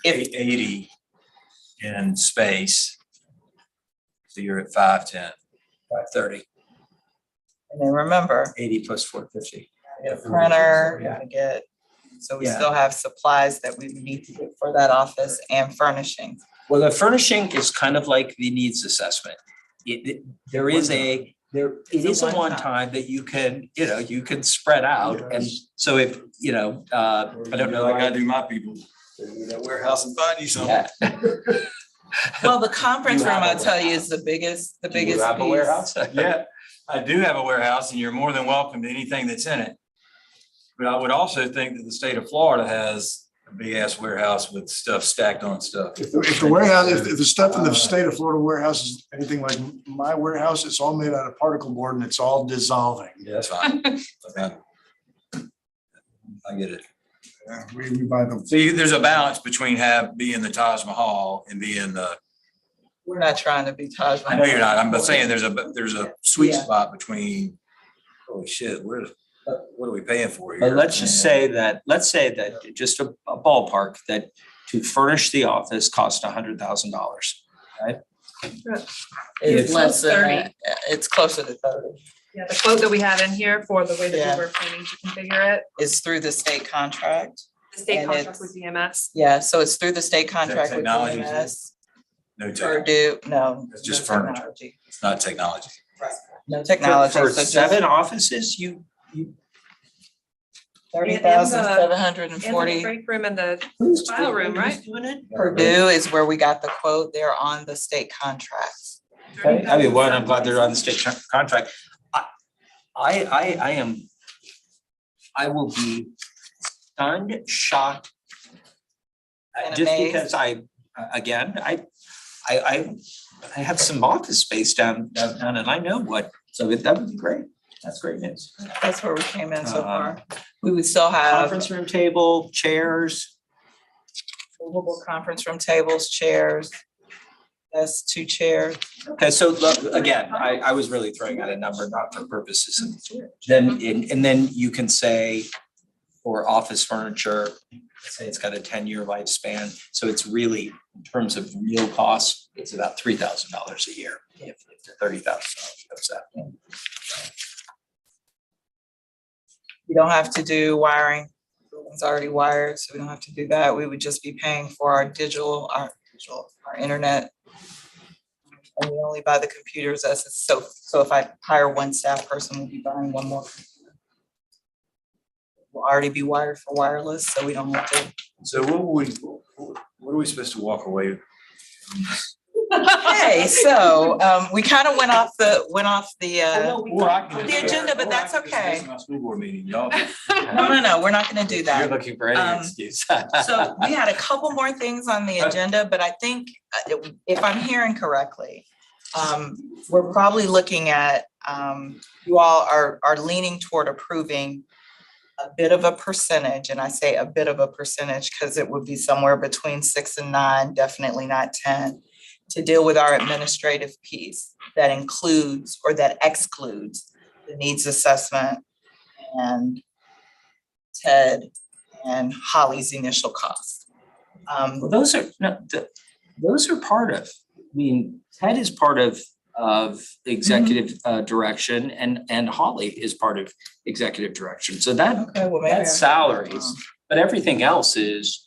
If 80 in space. So you're at 510. 530. and then remember, 80 plus 450. get a printer, gotta get, so we Yeah. still have supplies that we would need to get for that office and furnishing. Well, the furnishing is kind of like the needs assessment. It is a one-time. one-time that you can spread out. And so if, I don't know. I gotta do my people. That warehouse and find you something. Yeah. Well, the conference You room, have I'll a tell you, is the biggest Do you have a piece. warehouse? Yeah, I do have a warehouse and you're more than welcome to anything that's in it. But I would also think that the state of Florida has a big ass warehouse with stuff stacked on stuff. If the warehouse, if the stuff in the state of Florida warehouse is anything like my warehouse, it's all made out of particle board and it's all dissolving. Yeah, that's fine. Okay. I get it. We buy them. So there's a balance between being the Taj Mahal and being the, We're not trying to be Taj Mahal. I know you're not, I'm saying there's a sweet Yeah. spot between, holy shit, what are we paying for here? But let's say that just a ballpark, that to furnish the office cost $100,000. It's It's less than 30. that. It's closer to 30. Yeah, the quote that we have in here for the way that Yeah. we were planning to configure it, It's through the state contract. the state And contract it's- with DMS. Yeah, so it's through the state contract with technology? DMS. No tech, Purdue, no. It's just no furniture. technology. it's not technology. No technology. For so just 7 offices, you 30,740. And the break room and the who's file room, who's right? doing it? Purdue is where we got the quote. They're on the state contracts. Okay, I mean, one, I'm glad they're on the state contract. I will be stunned, shocked. And Just amazed. because I have some office space downtown and I know so that would be great. That's great news. That's where we came in so far. We would still have Conference room table, chairs. movable conference room tables, chairs. That's 2 chairs. Okay, so look, again, I was really throwing out a number, not for purposes of then, and then you can say for office furniture, say it's got a 10-year lifespan. So it's really, in terms of real costs, it's about $3,000 a year. If the $30,000 goes up. You don't have to do wiring. It's already wired, so we don't have to do that. We would just be paying for our internet. And we only buy the computers as it's so if I hire one staff person, we'll be buying one more computer. Will already be wired for wireless, so we don't have to. So what are we supposed to walk away from this? Okay, so we kind of went off the Or I can The just- agenda, but or I that's can just okay. miss my school board meeting, y'all. no, we're not gonna do that. You're looking for any Um, excuse. So we had a couple more things on the agenda, but I think if I'm hearing correctly, we're probably looking at, you all are leaning toward approving a bit of a percentage, and I say a bit of a percentage because it would be somewhere between 6 and 9, definitely not 10, to deal with our administrative piece that includes or that excludes the needs assessment and Ted and Holly's initial cost. Well, those are part of mean, Ted is part of executive direction and Holly is part of executive direction. So Okay, well, maybe that's salaries, but everything else is.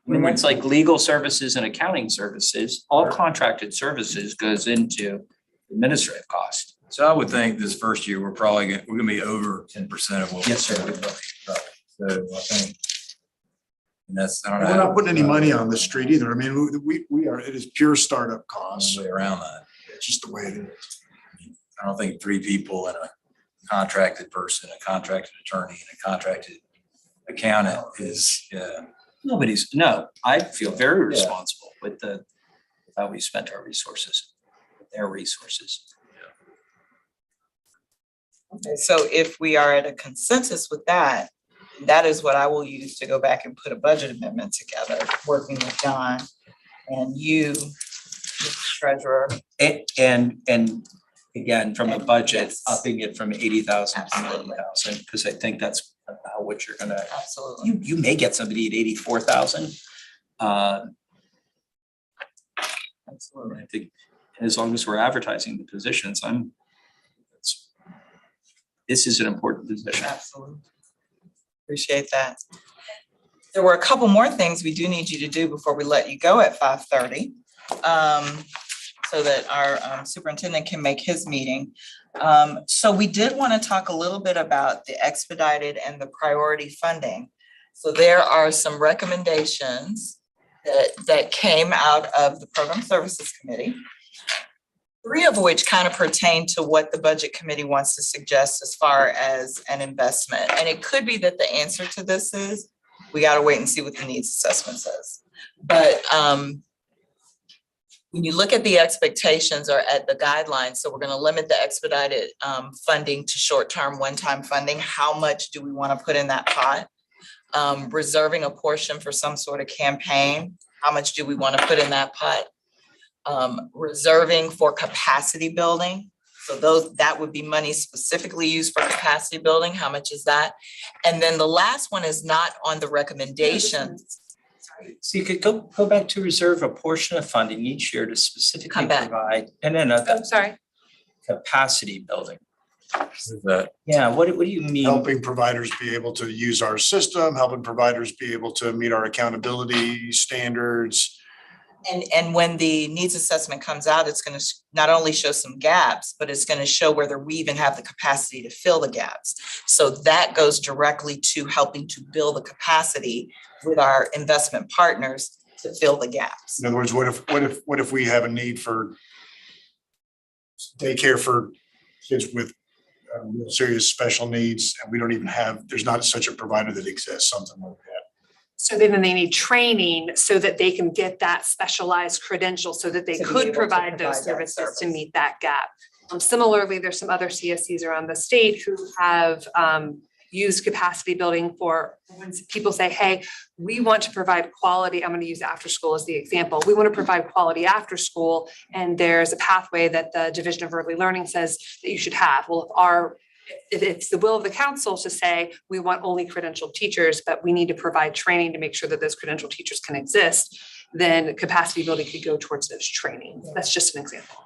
When it's like legal services and accounting services, all contracted services goes into administrative cost. So I would think this first year, we're gonna be over 10% of what. Yes, sir. So I think. And that's, I don't know. We're not putting any money on the street either. I mean, we are, it is pure startup costs. Way around that. It's just the way it is. I don't think 3 people and a contracted person, a contracted attorney and a contracted accountant is, No, I feel very responsible with how we spent our resources, their resources. Okay, so if we are at a consensus with that, that is what I will use to go back and put a budget amendment together, working with John and you, Mr. Treasurer. And again, from a budget, Yes. upping it from 80,000 to Absolutely. 90,000, because I think that's about what you're gonna, Absolutely. you may get somebody at 84,000. Absolutely. I think as long as we're advertising the positions, this is an important position. Absolutely. Appreciate that. There were a couple more things we do need you to do before we let you go at 5:30. So that our superintendent can make his meeting. So we did want to talk a little bit about the expedited and the priority funding. So there are some recommendations that came out of the Program Services Committee. 3 of which kind of pertain to what the Budget Committee wants to suggest as far as an investment. And it could be that the answer to this is, we got to wait and see what the needs assessment says. But when you look at the expectations or at the guidelines, so we're going to limit the expedited funding to short-term one-time funding. How much do we want to put in that pot? Reserving a portion for some sort of campaign. How much do we want to put in that pot? Reserving for capacity building. So that would be money specifically used for capacity building. How much is that? And then the last one is not on the recommendations. So you could go back to reserve a portion of funding each year to specifically Come back. provide, no, Oh, sorry. capacity building. Is that, Yeah, what do you mean? Helping providers be able to use our system, helping providers be able to meet our accountability standards. And when the needs assessment comes out, it's going to not only show some gaps, but it's going to show whether we even have the capacity to fill the gaps. So that goes directly to helping to build the capacity with our investment partners to fill the gaps. In other words, what if we have a need for daycare for kids with real serious special needs and we don't even have, there's not such a provider that exists, something like that. So then they need training so that they can get that specialized credential so that they To be could able to provide provide those that services to service. meet that gap. Similarly, there's some other CSCs around the state who have used capacity building for when people say, hey, we want to provide quality. I'm going to use after school as the example. We want to provide quality after school. And there's a pathway that the Division of Early Learning says that you should have. Well, if it's the will of the council to say, we want only credentialed teachers, but we need to provide training to make sure that those credentialed teachers can exist, then capacity building could go towards those training. That's just an example.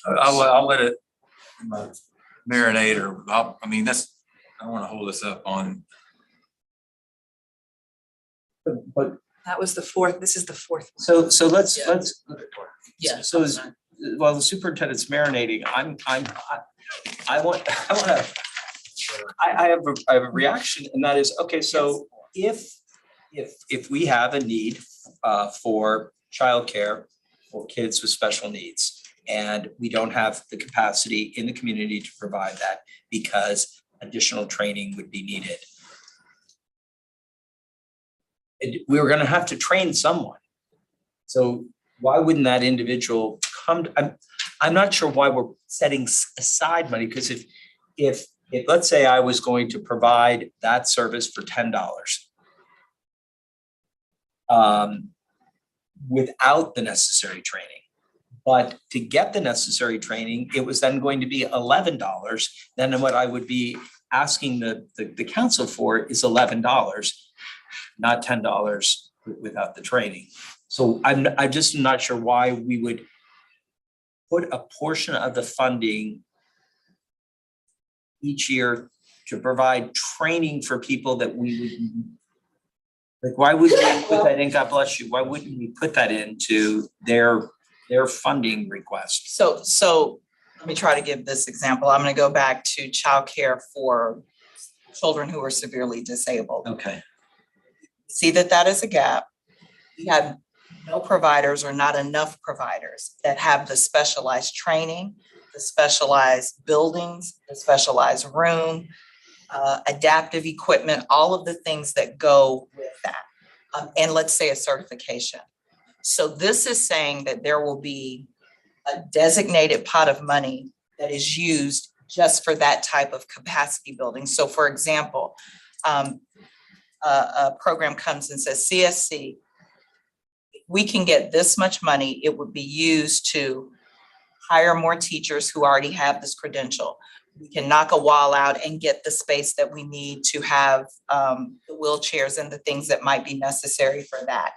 I'll let it marinate I mean, I don't want to hold us up on. But That was the fourth. This is the fourth. so let's Yeah. So while the superintendent's marinating, I have a reaction, and that is, okay, so if we have a need for childcare for kids with special needs, and we don't have the capacity in the community to provide that because additional training would be needed, we're gonna have to train someone. So why wouldn't that individual come? I'm not sure why we're setting aside money, because if let's say I was going to provide that service for $10 without the necessary training. But to get the necessary training, it was then going to be $11. Then what I would be asking the council for is $11. not $10 without the training. So I'm just not sure why we would put a portion of the funding each year to provide training for people that we would, like, why would we put that in, God bless you, why wouldn't we put that into their funding request? So let me try to give this example. I'm gonna go back to childcare for children who are severely disabled. Okay, See that is a gap. We have no providers or not enough providers that have the specialized training, the specialized buildings, the specialized room, adaptive equipment, all of the things that go with that. And let's say a certification. So this is saying that there will be a designated pot of money that is used just for that type of capacity building. So for example, a program comes and says, CSC, we can get this much money, it would be used to hire more teachers who already have this credential. We can knock a wall out and get the space that we need to have the wheelchairs and the things that might be necessary for that.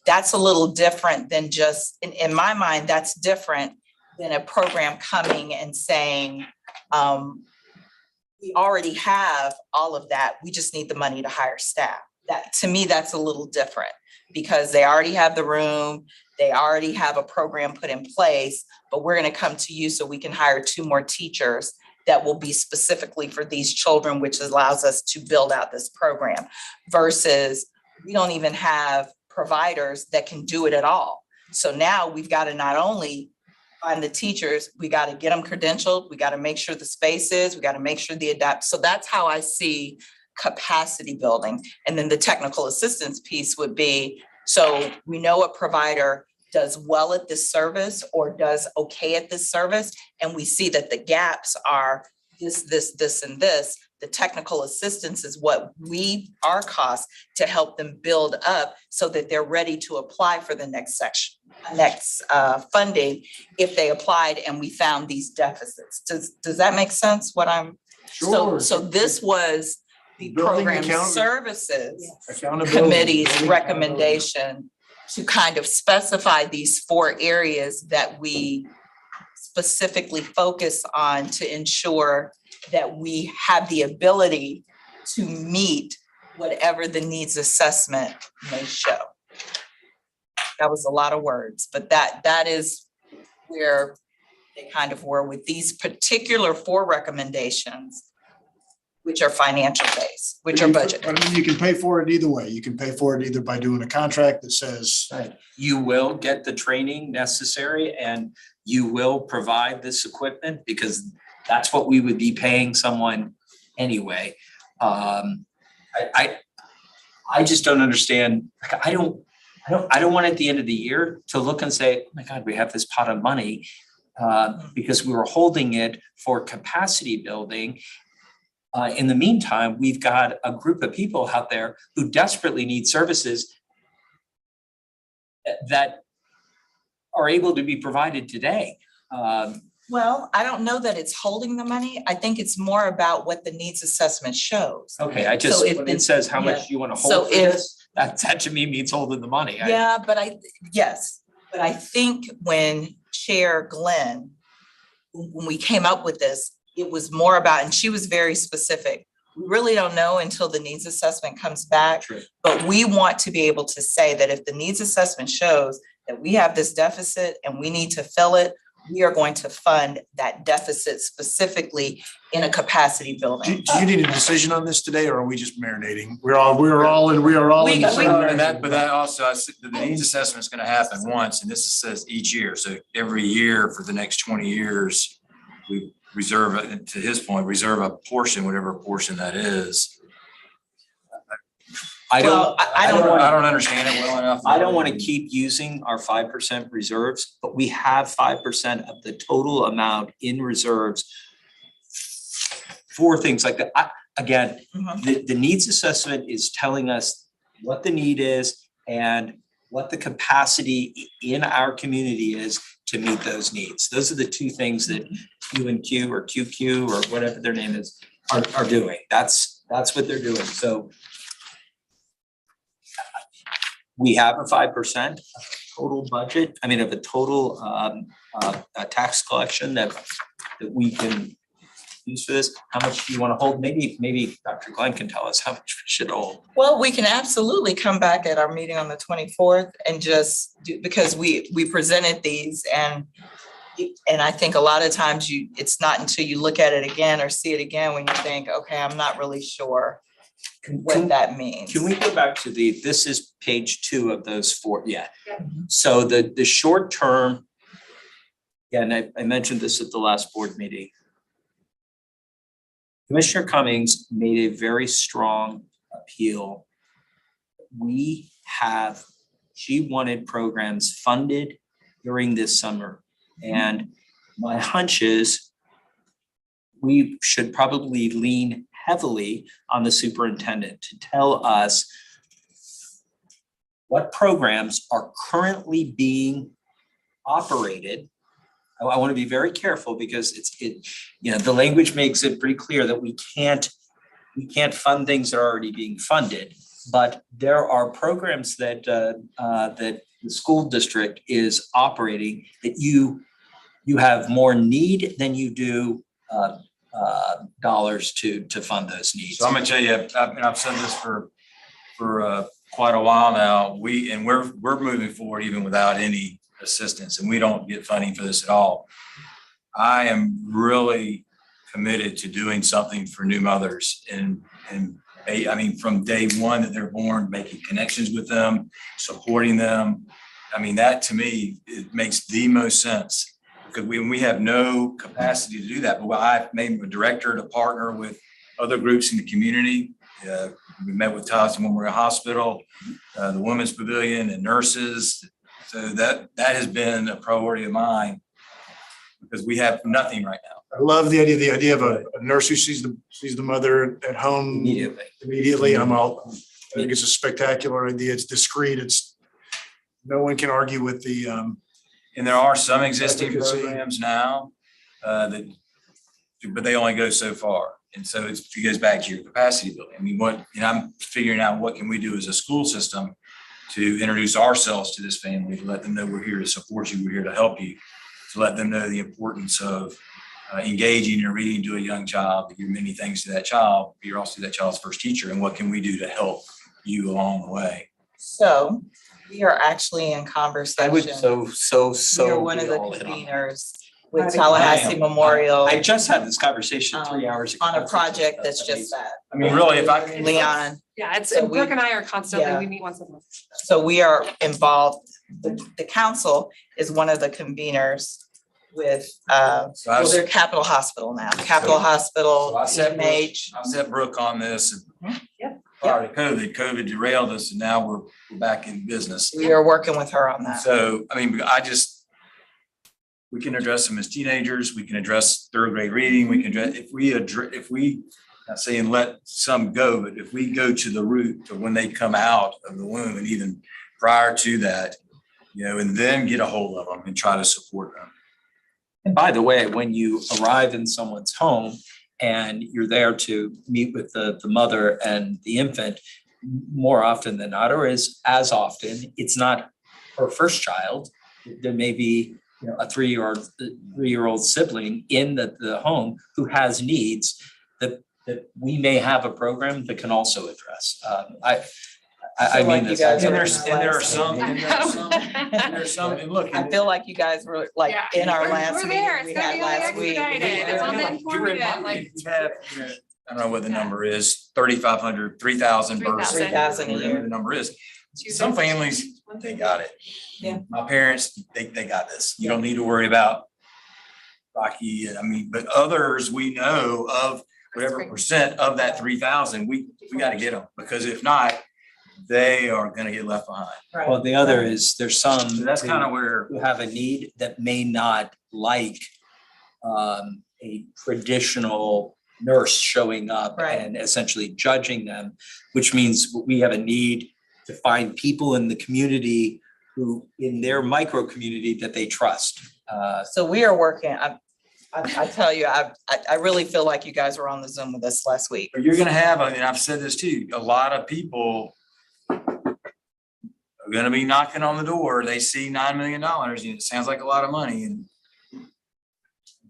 That's a little different than just, in my mind, that's different than a program coming and saying, we already have all of that, we just need the money to hire staff. That, to me, that's a little different because they already have the room, they already have a program put in place, but we're gonna come to you so we can hire 2 more teachers that will be specifically for these children, which allows us to build out this program versus we don't even have providers that can do it at all. So now we've got to not only find the teachers, we got to get them credentialed, we got to make sure the space is, we got to make sure the adapt. So that's how I see capacity building. And then the technical assistance piece would be, so we know a provider does well at this service or does okay at this service, and we see that the gaps are this, and this. The technical assistance is what our cost to help them build up so that they're ready to apply for the next section, funding if they applied and we found these deficits. Does that make sense what I'm? Sure. So this was the Building program account- services Accountability. committee's Building recommendation to kind of specify these 4 areas that we specifically focus on to ensure that we have the ability to meet whatever the needs assessment may show. That was a lot of words, but that is where they kind of were with these particular 4 recommendations, which are financial based, which are budget. But I mean, you can pay for it either way. You can pay for it either by doing a contract that says, you will get the training necessary and you will provide this equipment because that's what we would be paying someone anyway. I just don't understand. Like, I don't want at the end of the year to look and say, oh my God, we have this pot of money because we were holding it for capacity building. In the meantime, we've got a group of people out there who desperately need services that are able to be provided today. Well, I don't know that it's holding the money. I think it's more about what the needs assessment shows. Okay, So if when it says how much you want to So hold for if- this, that to me means holding the money. Yeah, but I think when Chair Glenn, when we came up with this, it was more about, and she was very specific. We really don't know until the needs assessment comes back, True. but we want to be able to say that if the needs assessment shows that we have this deficit and we need to fill it, we are going to fund that deficit specifically in a capacity building. do you need a decision on this today or are we just marinating? We are all in the same. But that also, the needs assessment is going to happen once, and this says each year. So every year for the next 20 years, we reserve, to his point, reserve a portion, whatever portion that is. I Well, I don't I don't understand it well enough. don't want to keep using our 5% reserves, but we have 5% of the total amount in reserves for things like that. Again, the needs assessment is telling us what the need is and what the capacity in our community is to meet those needs. Those are the 2 things that UNQ or QQ or whatever their name is are doing. That's what they're doing. So we have a 5% total budget, I mean, of a total tax collection that we can use for this. How much do you want to hold? Maybe Dr. Glenn can tell us how much we should hold. Well, we can absolutely come back at our meeting on the 24th and just do, because we presented these and I think a lot of times it's not until you look at it again or see it again when you think, okay, I'm not really sure what that means. Can we go back to this is page 2 of those 4, yeah. Yep. So the short term, yeah, and I mentioned this at the last board meeting. Commissioner Cummings made a very strong appeal. She wanted programs funded during this summer. And my hunch is we should probably lean heavily on the superintendent to tell us what programs are currently being operated. I want to be very careful because the language makes it pretty clear that we can't fund things that are already being funded. But there are programs that the school district is operating that you have more need than you do dollars to fund those needs. So I'm gonna tell you, I've said this for quite a while now. We're moving forward even without any assistance, and we don't get funding for this at all. I am really committed to doing something for new mothers and I mean, from day one that they're born, making connections with them, supporting them. I mean, that to me, it makes the most sense because we have no capacity to do that. But I've made a director to partner with other groups in the community. We met with Towson Memorial Hospital, the Women's Pavilion and nurses. So that has been a priority of mine because we have nothing right now. I love the idea of a nurse who sees the mother at home immediately. I think it's a spectacular idea. It's discreet. No one can argue with the. And there are some existing Efficacy. programs now but they only go so far. And so it goes back to your capacity building. I mean, I'm figuring out what can we do as a school system to introduce ourselves to this family, to let them know we're here to support you, we're here to help you, to let them know the importance of engaging and reading to a young child, that you're many things to that child, but you're also that child's first teacher, and what can we do to help you along the way? So we are actually in conversation. I would so. We are one of the all in on that. conveners with Tallahassee Memorial I just had this conversation 3 hours ago. on a project that's just that. I mean, really, if I can. Leon, Yeah, So we- Brooke and I are constantly, yeah. we meet once a month. so we are involved, the council is one of the conveners with, So I was- they're Capital Hospital now, Capital Hospital, So I said, EMH. I set Brooke on this. Yep. Prior to COVID derailed us and now we're back in business. We are working with her on that. So, I mean, we can address them as teenagers, we can address third grade reading, we can address, if we, not saying let some go, but if we go to the root to when they come out of the womb and even prior to that, and then get a hold of them and try to support them. And by the way, when you arrive in someone's home and you're there to meet with the mother and the infant, more often than not, or as often, it's not her first child. There may be a three-year-old sibling in the home who has needs that we may have a program that can also address. I feel like mean you this. guys And are there are some, and look. I feel like you guys were like Yeah. in our We're last meeting there. we It's gonna had be really last week. exciting. It's on the You informative, remind me, like- we have, I don't know what the number is, 3,500, 3,000 births. 3,000 a year. Whatever the number is. Some families, they got it. Yeah. My parents, they got this. You don't need to worry about Rocky. I mean, but others we know of whatever percent of that 3,000, we got to get them because if not, they are going to get left behind. Right. Well, the other is there's some. So that's kind of where. who have a need that may not like a traditional nurse showing up Right. and essentially judging them, which means we have a need to find people in the community who, in their micro community, that they trust. So we are working, I tell you, I really feel like you guys were on the Zoom with us last week. But you're gonna have, and I've said this too, a lot of people are gonna be knocking on the door. They see $9 million, and it sounds like a lot of money, and I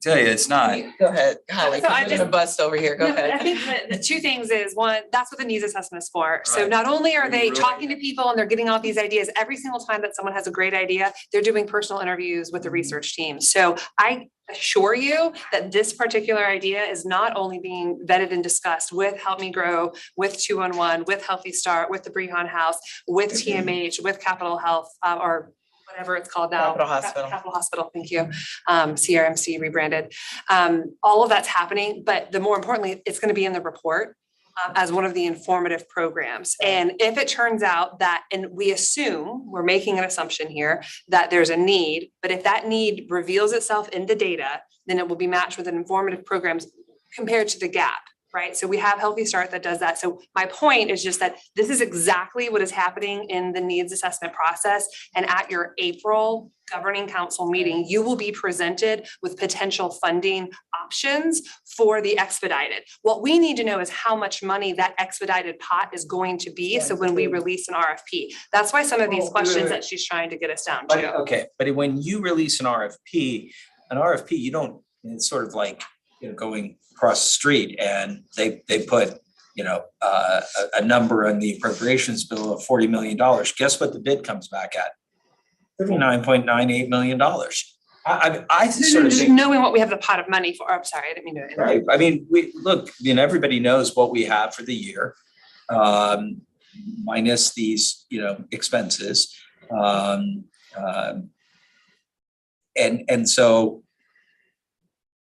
tell you, it's not. Go ahead, Holly, So I you're gonna just- bust over here. Go No, I ahead. think the two things is, one, that's what the needs assessment is for. So Right. not only are they Really? talking to people and they're getting all these ideas, every single time that someone has a great idea, they're doing personal interviews with the research team. So I assure you that this particular idea is not only being vetted and discussed with Help Me Grow, with 211, with Healthy Start, with the Brehan House, with TMH, with Capital Health, or whatever it's called now. Capital Hospital. Capital Hospital, thank you. CRMC rebranded. All of that's happening, but the more importantly, it's gonna be in the report as one of the informative programs. And if it turns out that, and we assume, we're making an assumption here, that there's a need, but if that need reveals itself in the data, then it will be matched with an informative programs compared to the gap, right? So we have Healthy Start that does that. So my point is just that this is exactly what is happening in the needs assessment process. And at your April governing council meeting, you will be presented with potential funding options for the expedited. What we need to know is how much money that expedited pot is going to be. So when we release an RFP, that's why some of these questions that she's trying to get us down But, to. okay, but when you release an RFP, you don't, it's sort of like, going across the street and they put, a number in the appropriations bill of $40 million. Guess what the bid comes back at? $39.98 million. I sort of Just think, knowing what we have the pot of money for, I'm sorry, I didn't mean to interrupt. right, I mean, everybody knows what we have for the year, minus these, expenses. And so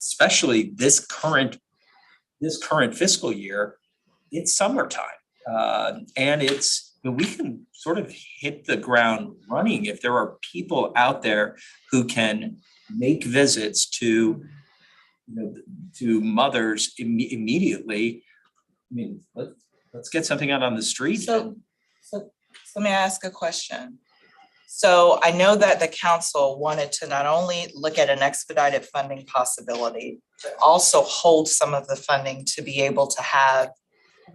especially this current fiscal year, it's summertime. And we can sort of hit the ground running if there are people out there who can make visits to, to mothers immediately. I mean, let's get something out on the street. So let me ask a question. So I know that the council wanted to not only look at an expedited funding possibility, but also hold some of the funding to be able to have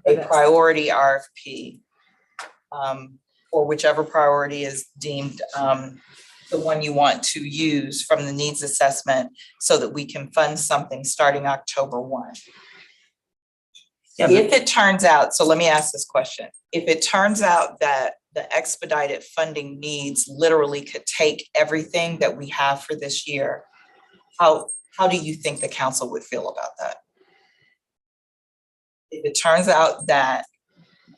a priority RFP, or whichever priority is deemed the one you want to use from the needs assessment so that we can fund something starting October 1. Yeah, If it turns out, so let me ask this question. If it turns out that the expedited funding needs literally could take everything that we have for this year, how do you think the council would feel about that? If it turns out that,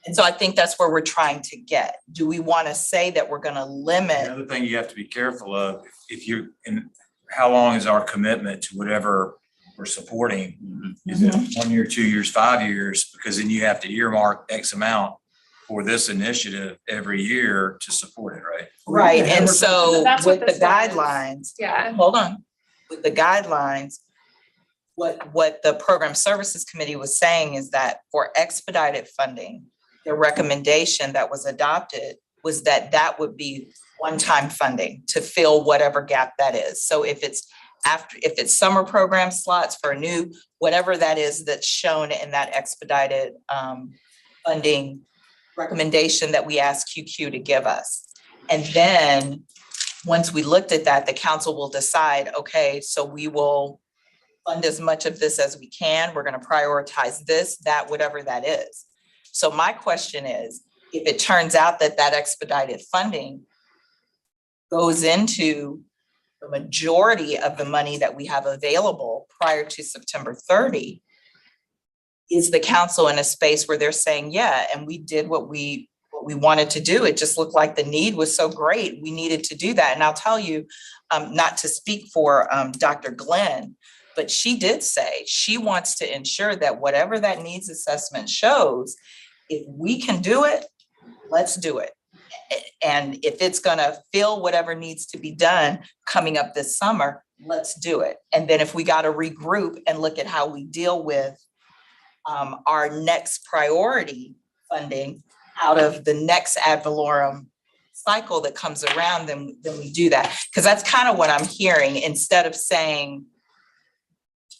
and so I think that's where we're trying to get. Do we want to say that we're going to limit? The other thing you have to be careful of, if you're, and how long is our commitment to whatever we're supporting? Is it 1 year, 2 years, 5 years? Because then you have to earmark X amount for this initiative every year to support it, right? Right, and so That's what with the this one is. guidelines, Yeah. hold on, with the guidelines, what the Program Services Committee was saying is that for expedited funding, the recommendation that was adopted was that that would be one-time funding to fill whatever gap that is. So if it's summer program slots for a new, whatever that is that's shown in that expedited funding recommendation that we asked QQ to give us. And then, once we looked at that, the council will decide, okay, so we will fund as much of this as we can. We're gonna prioritize this, that, whatever that is. So my question is, if it turns out that that expedited funding goes into the majority of the money that we have available prior to September 30, is the council in a space where they're saying, yeah, and we did what we wanted to do. It just looked like the need was so great. We needed to do that. And I'll tell you, not to speak for Dr. Glenn, but she did say she wants to ensure that whatever that needs assessment shows, if we can do it, let's do it. And if it's gonna fill whatever needs to be done coming up this summer, let's do it. And then if we gotta regroup and look at how we deal with our next priority funding out of the next ad valorem cycle that comes around, then we do that. Because that's kind of what I'm hearing, instead of saying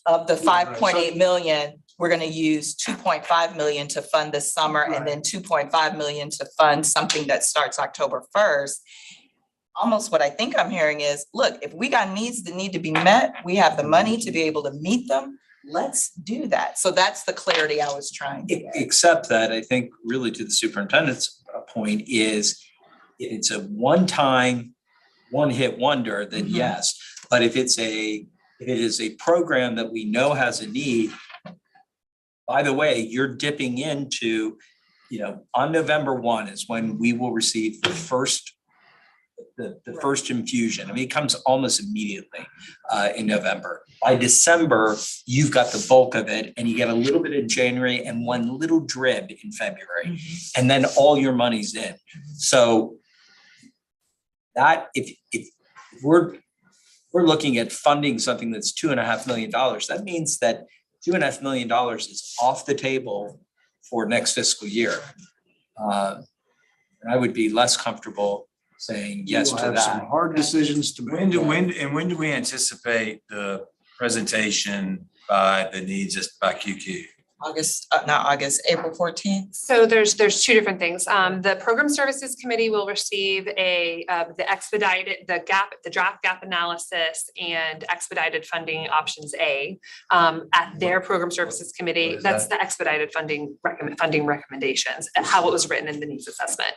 of the 5.8 million, we're gonna use 2.5 million to fund this summer and then 2.5 million to fund something that starts October 1st. Almost what I think I'm hearing is, look, if we got needs that need to be met, we have the money to be able to meet them. Let's do that. So that's the clarity I was trying to get. Except that I think really to the superintendent's point is if it's a one-time, one-hit wonder, then yes. But if it is a program that we know has a need, by the way, you're dipping into, on November 1 is when we will receive the first infusion. I mean, it comes almost immediately in November. By December, you've got the bulk of it and you get a little bit in January and one little drib in February. And then all your money's in. So that if we're looking at funding something that's $2.5 million, that means that $2.5 million is off the table for next fiscal year. And I would be less comfortable saying yes to We'll have some that. hard decisions to make. When do we anticipate the presentation by the needs by QQ? April 14th. So there's two different things. The Program Services Committee will receive the draft gap analysis and expedited funding options A at their Program Services Committee. What is That's the expedited funding recommendations and how it was written in the needs assessment.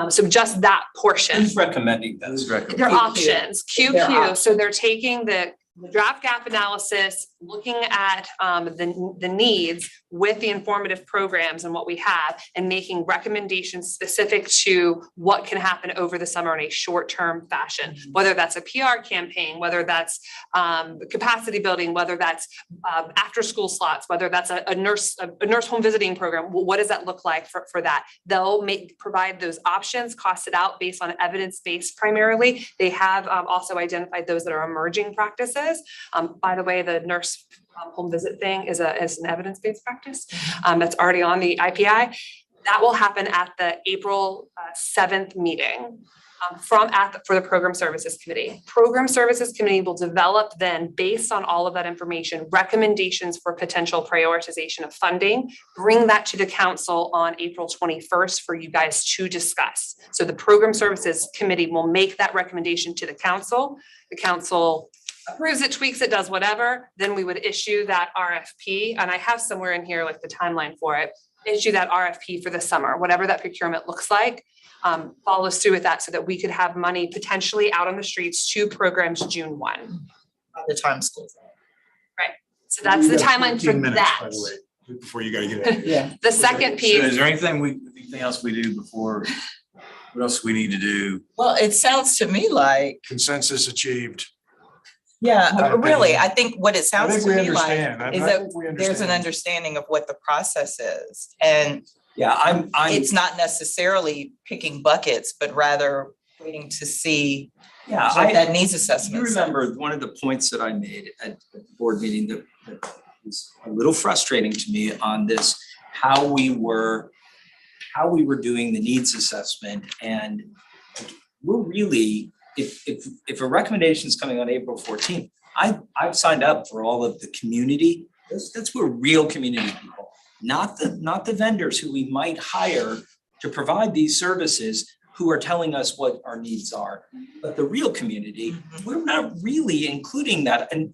So just that portion. Who's recommending that? Their options, Their QQ, so they're taking the draft gap analysis, looking at the needs with the informative programs and what we have, and making recommendations specific to what can happen over the summer in a short-term fashion, whether that's a PR campaign, whether that's capacity building, whether that's after-school slots, whether that's a nurse home visiting program. What does that look like for that? They'll provide those options, cost it out based on evidence-based primarily. They have also identified those that are emerging practices. By the way, the nurse home visit thing is an evidence-based practice that's already on the IPI. That will happen at the April 7th meeting for the Program Services Committee. Program Services Committee will develop then, based on all of that information, recommendations for potential prioritization of funding, bring that to the council on April 21st for you guys to discuss. So the Program Services Committee will make that recommendation to the council. The council approves it, tweaks it, does whatever, then we would issue that RFP. And I have somewhere in here like the timeline for it, issue that RFP for the summer, whatever that procurement looks like, follows through with that so that we could have money potentially out on the streets to programs June 1. By the time school's out. Right. So that's the You got timeline 15 for minutes, that. by the way, before you gotta get out of here. Yeah. The second So is piece, there anything else we do before, what else do we need to do? Well, it sounds to me like, Consensus achieved. really, I think what it I sounds think to we me like understand. I is think we that there's an understand. understanding of what the process is. And Yeah, I'm it's not necessarily picking buckets, but rather waiting to see yeah, what that needs You assessment says. remember one of the points that I made at the board meeting that was a little frustrating to me on this, how we were doing the needs assessment. And we're really, if a recommendation is coming on April 14th, I've signed up for all of the community. That's where real community people, not the vendors who we might hire to provide these services, who are telling us what our needs are, but the real community, we're not really including that. And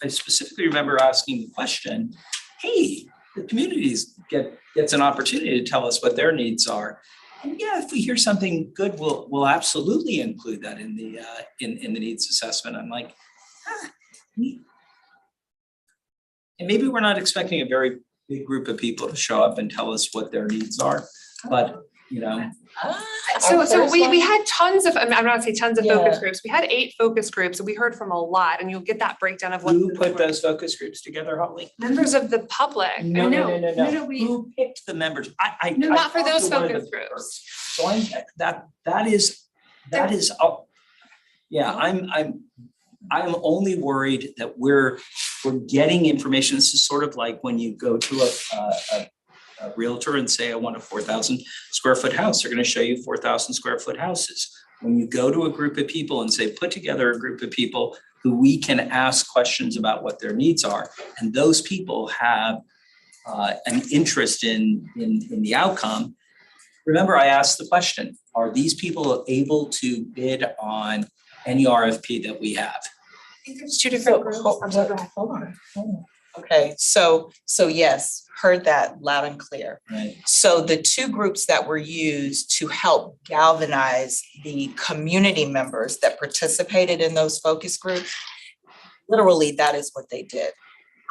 I specifically remember asking the question, hey, the communities gets an opportunity to tell us what their needs are. And yeah, if we hear something good, we'll absolutely include that in the needs assessment. I'm like, and maybe we're not expecting a very big group of people to show up and tell us what their needs are, but so we had tons of, I'm not gonna say tons of focus Yeah. groups. We had 8 focus groups and we heard from a lot, and you'll get that breakdown of what. who put those focus groups together, Holly? Members of the public. No. We, Who picked the members? I no, not for talked those to one of focus the groups. members. So that is, yeah, I'm only worried that we're getting information. This is sort of like when you go to a realtor and say, I want a 4,000 square foot house. They're going to show you 4,000 square foot houses. When you go to a group of people and say, put together a group of people who we can ask questions about what their needs are, and those people have an interest in the outcome, remember I asked the question, are these people able to bid on any RFP that we have? I think there's two different groups. I'm sorry, go ahead. Hold on. Okay, so yes, heard that loud and clear. Right. So the two groups that were used to help galvanize the community members that participated in those focus groups, literally, that is what they did.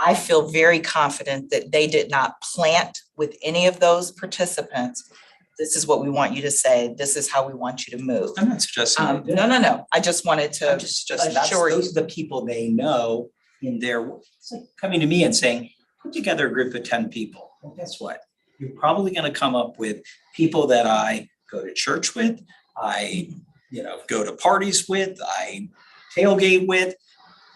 I feel very confident that they did not plant with any of those participants. This is what we want you to say. This is how we want you to move. I'm not suggesting. they did. No. I just wanted to I'm just suggesting that's, assure you. those are the people they know in their, it's like coming to me and saying, put together a group of 10 people. Well, guess what? You're probably gonna come up with people that I go to church with, I, go to parties with, I tailgate with.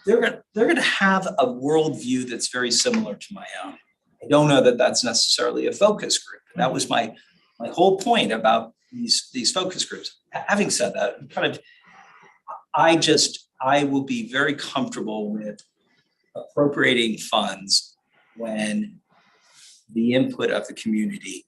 They're gonna have a worldview that's very similar to my own. I don't know that that's necessarily a focus group. That was my whole point about these focus groups. Having said that, I will be very comfortable with appropriating funds when the input of the community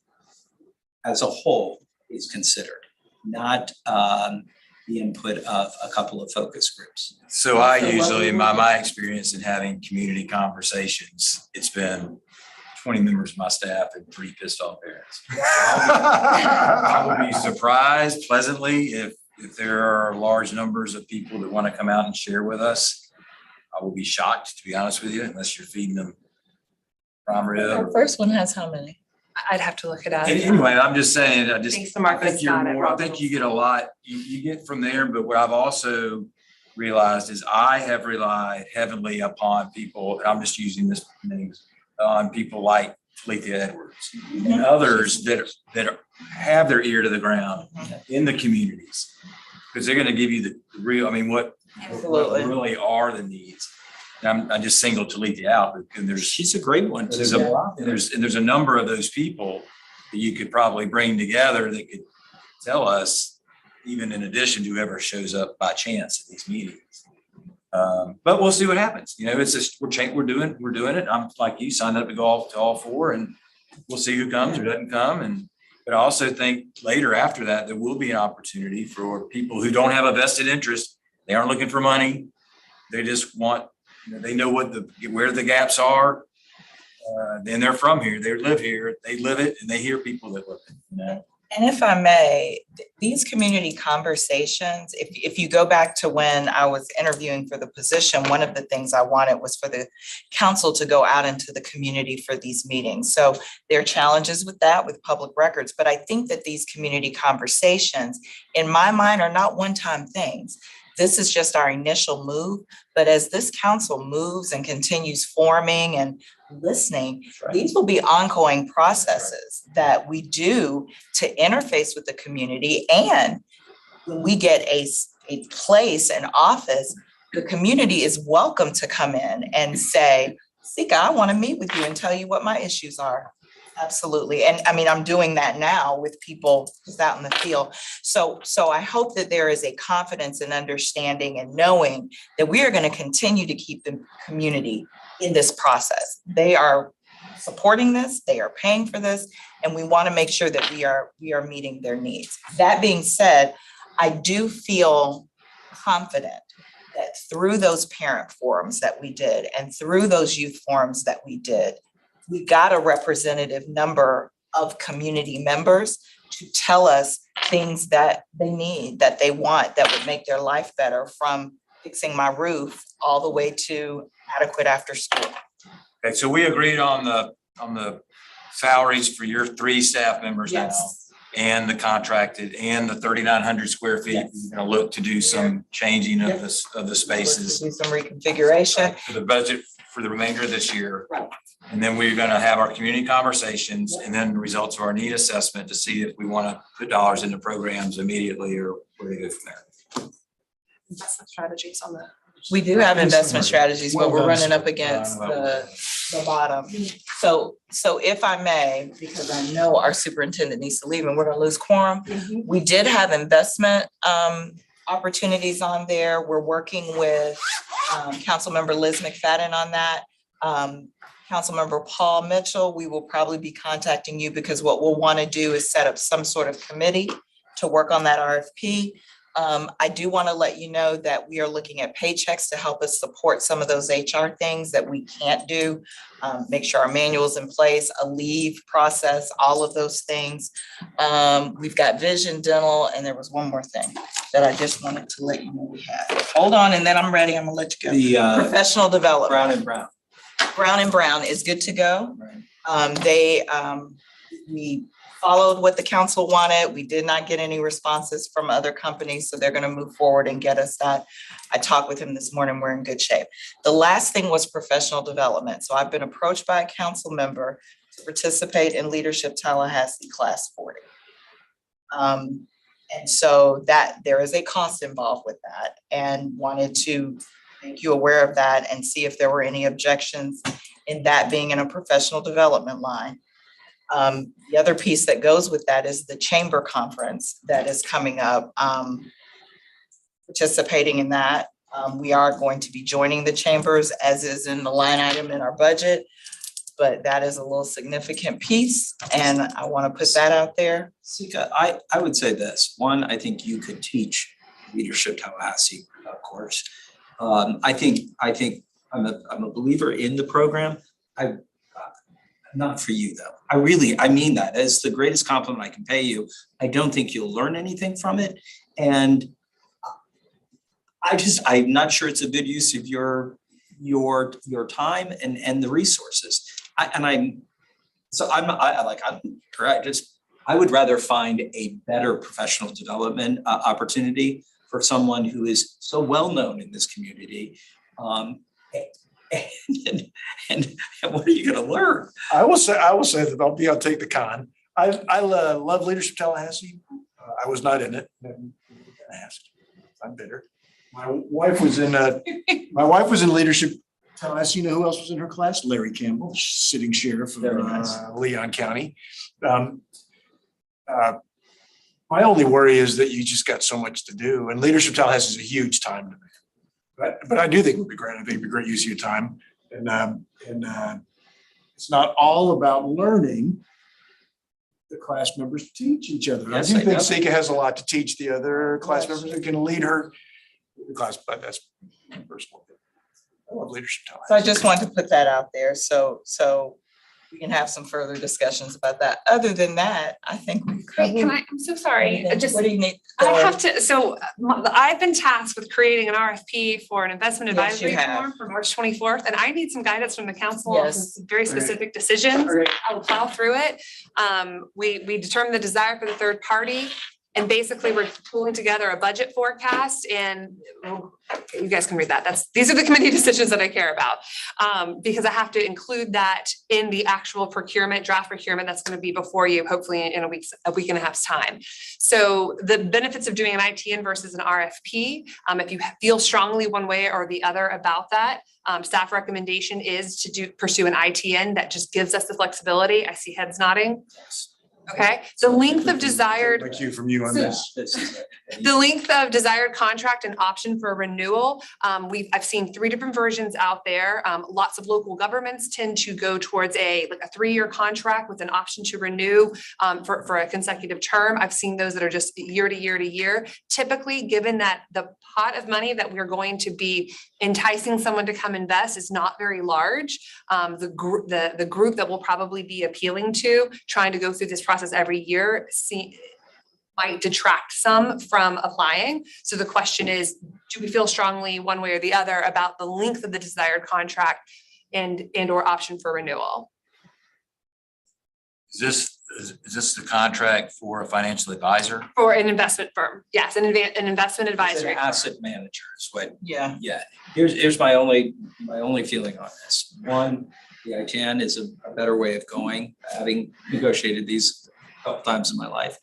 as a whole is considered, not the input of a couple of focus groups. So I usually, in my experience in having community conversations, it's been 20 members of my staff and 3 pissed off parents. I would be surprised pleasantly if there are large numbers of people that want to come out and share with us. I will be shocked, to be honest with you, unless you're feeding them prime rib. Our first one has how many? I'd have to look it up. Anyway, I'm just saying, Thanks to Mark, I think it's you're not at more, I Rob think you get a lot, you get from there, but what I've also realized is I have relied heavily upon people, and I'm just using this names, on people like Lethea Edwards and others that have their ear to the ground in the communities. Because they're gonna give you the real, what Absolutely. really are the needs. And I just singled Talithia out, and there's She's a great one. there's a number of those people that you could probably bring together that could tell us, even in addition to whoever shows up by chance at these meetings. But we'll see what happens. It's just, we're doing it. I'm like you, signed up to go to all 4, and we'll see who comes or doesn't come. But I also think later after that, there will be an opportunity for people who don't have a vested interest. They aren't looking for money. They just want, they know where the gaps are. Then they're from here, they live here, they live it, and they hear people that live it. And if I may, these community conversations, if you go back to when I was interviewing for the position, one of the things I wanted was for the council to go out into the community for these meetings. So there are challenges with that, with public records, but I think that these community conversations, in my mind, are not one-time things. This is just our initial move, but as this council moves and continues forming and listening, these will be ongoing processes that we do to interface with the community. And when we get a place, an office, the community is welcome to come in and say, Sika, I want to meet with you and tell you what my issues are. Absolutely. And I'm doing that now with people just out in the field. So I hope that there is a confidence and understanding and knowing that we are going to continue to keep the community in this process. They are supporting this, they are paying for this, and we want to make sure that we are meeting their needs. That being said, I do feel confident that through those parent forums that we did and through those youth forums that we did, we got a representative number of community members to tell us things that they need, that they want, that would make their life better, from fixing my roof all the way to adequate after school. Okay, so we agreed on the salaries for your 3 staff members now, Yes. and the contracted, and the 3,900 square feet. Yes. We're gonna look to do some changing of the spaces Do some reconfiguration. for the budget for the remainder of this year. Right. And then we're gonna have our community conversations, and then the results of our need assessment to see if we wanna put dollars into programs immediately or where to go from there. Investment strategies on the. We do have investment strategies, but Well we're done, running sir. up against the bottom. So if I may, because I know our superintendent needs to leave and we're gonna lose quorum, we did have investment opportunities on there. We're working with Councilmember Liz McFadden on that. Councilmember Paul Mitchell, we will probably be contacting you because what we'll want to do is set up some sort of committee to work on that RFP. I do want to let you know that we are looking at paychecks to help us support some of those HR things that we can't do. Make sure our manual's in place, a leave process, all of those things. We've got vision, dental, and there was one more thing that I just wanted to let you know we had. Hold on, and then I'm ready. I'm gonna let you go. The Professional development. Brown and Brown. Brown and Brown is good to go. Right. We followed what the council wanted. We did not get any responses from other companies, so they're gonna move forward and get us that. I talked with him this morning, we're in good shape. The last thing was professional development. So I've been approached by a council member to participate in Leadership Tallahassee Class 40. And so that there is a cost involved with that, and wanted to make you aware of that and see if there were any objections in that being in a professional development line. The other piece that goes with that is the chamber conference that is coming up. Participating in that, we are going to be joining the chambers, as is in the line item in our budget. But that is a little significant piece, and I want to put that out there. Sika, I would say this. One, I think you could teach Leadership Tallahassee course. I think I'm a believer in the program. Not for you though. I mean that as the greatest compliment I can pay you. I don't think you'll learn anything from it. And I'm not sure it's a good use of your time and the resources. I would rather find a better professional development opportunity for someone who is so well known in this community. And what are you going to learn? I will say that I'll take the con. I love Leadership Tallahassee. I was not in it. I'm bitter. My wife was in Leadership Tallahassee. You know who else was in her class? Larry Campbell, sitting sheriff of Leon County. My only worry is that you just got so much to do, and Leadership Tallahassee is a huge time demand. But I do think it would be great. I think it'd be great use of your time. And it's not all about learning. The class members teach each other. Yes, I do I think know. Sika has a lot to teach the other class members who can lead her class, but that's personal. I love Leadership Tallahassee. So I just wanted to put that out there, so we can have some further discussions about that. Other than that, I think we've Wait, covered. I'm so sorry. What do you need? I have to, I've been tasked with creating an RFP for an investment Yes, you advisory have. forum for March 24th, and I need some guidance from the council on Yes. some very specific decisions. I'll plow through it. We determined the desire for the third party, and basically we're pulling together a budget forecast, and you guys can read that. These are the committee decisions that I care about. Because I have to include that in the actual draft procurement that's going to be before you, hopefully in a week and a half's time. So the benefits of doing an ITN versus an RFP, if you feel strongly one way or the other about that, staff recommendation is to pursue an ITN that just gives us the flexibility. I see heads nodding. Okay, the length of desired. Thank you from you on this. The length of desired contract and option for renewal. I've seen 3 different versions out there. Lots of local governments tend to go towards a 3-year contract with an option to renew for a consecutive term. I've seen those that are just year to year to year. Typically, given that the pot of money that we're going to be enticing someone to come invest is not very large, the group that we'll probably be appealing to, trying to go through this process every year, might detract some from applying. So the question is, do we feel strongly one way or the other about the length of the desired contract and or option for renewal? Is this the contract for a financial advisor? For an investment firm, yes, an investment advisory. An asset manager is what. Yeah. Yeah, here's my only feeling on this. One, the ITN is a better way of going, having negotiated these a couple times in my life.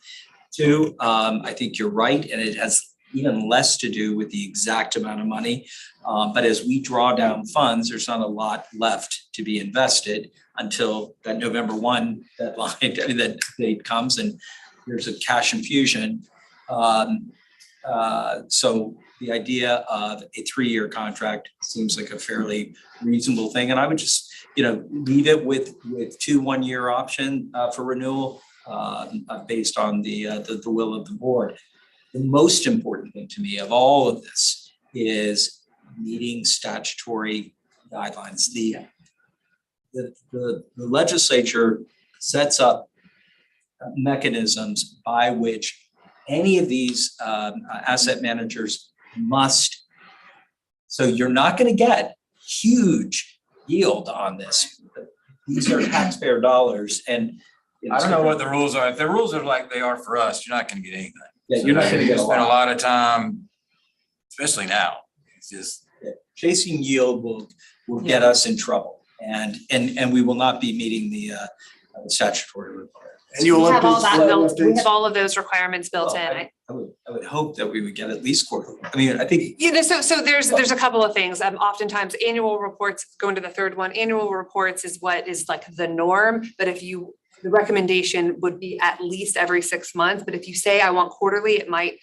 2, I think you're right, and it has even less to do with the exact amount of money. But as we draw down funds, there's not a lot left to be invested until that November 1 deadline, that date comes and there's a cash infusion. So the idea of a 3-year contract seems like a fairly reasonable thing. And I would just, leave it with 2 1-year option for renewal based on the will of the board. The most important thing to me of all of this is meeting statutory guidelines. The legislature sets up mechanisms by which any of these asset managers must. So you're not going to get huge yield on this. These are taxpayer dollars, and I don't know what the rules are. If the rules are like they are for us, you're not gonna get anything. Yeah, you're not gonna get a Spend a lot. lot of time, especially now. It's just, Chasing yield will get us in trouble, and we will not be meeting the statutory requirements. And you will We have all that built, we update. have all of those requirements built in. I would hope that we would get at least quarterly. I mean, I think. So there's a couple of things. Oftentimes annual reports, going to the third one, annual reports is what is like the norm. But the recommendation would be at least every 6 months. But if you say I want quarterly, it might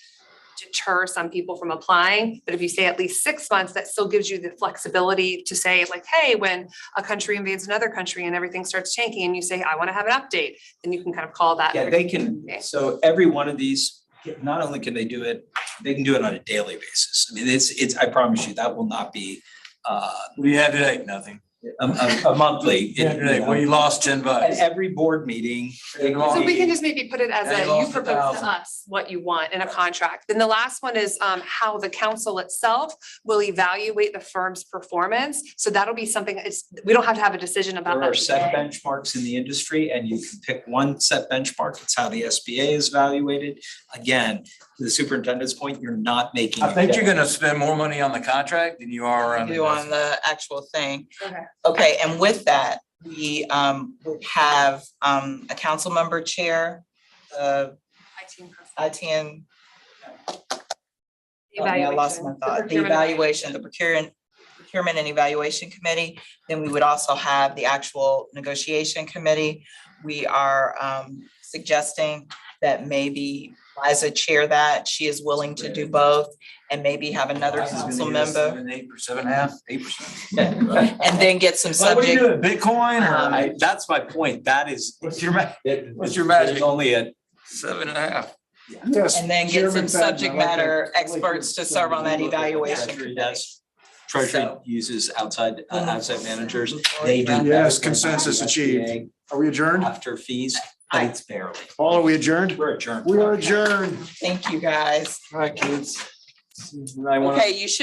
deter some people from applying. But if you say at least 6 months, that still gives you the flexibility to say like, hey, when a country invades another country and everything starts tanking and you say, I want to have an update, then you can kind of call that. Yeah, they can, so every one of these, not only can they do it, they can do it on a daily basis. I mean, it's, I promise you, that will not be what do you have today? Nothing. a monthly. Yeah, today, well, you lost $10. At every board meeting. it will So we can be- just maybe put it as Yeah, you you lost propose to 1,000. us what you want in a contract. Then the last one is how the council itself will evaluate the firm's performance. So that'll be something, we don't have to have a decision about There that are set today. benchmarks in the industry, and you can pick one set benchmark. It's how the SBA is evaluated. Again, to the superintendent's point, you're not making. I think a you're gonna spend more money on the contract than you are on. Do on the actual thing. Okay. Okay, and with that, we would have a council member chair, ITN. I lost my thought. The evaluation, the procurement and evaluation committee. Then we would also have the actual negotiation committee. We are suggesting that maybe Liza chair that. She is willing to do both, and maybe have another council member. 7.5%, 8%. And then get some What are you subject. doing, Bitcoin or? That's my point. That is. What's your What's your magic? There's only a 7.5. Yes, And then get Chairman some Patton, subject I like matter that. I like experts to that. serve on that evaluation Treasury committee. does. Treasury So- uses outside managers. They do. Yes, better than consensus the achieved. SBA Are we adjourned? After fees, but it's barely. Paul, are we adjourned? We're adjourned. We are adjourned. Thank you, guys. All right, kids. Okay, you should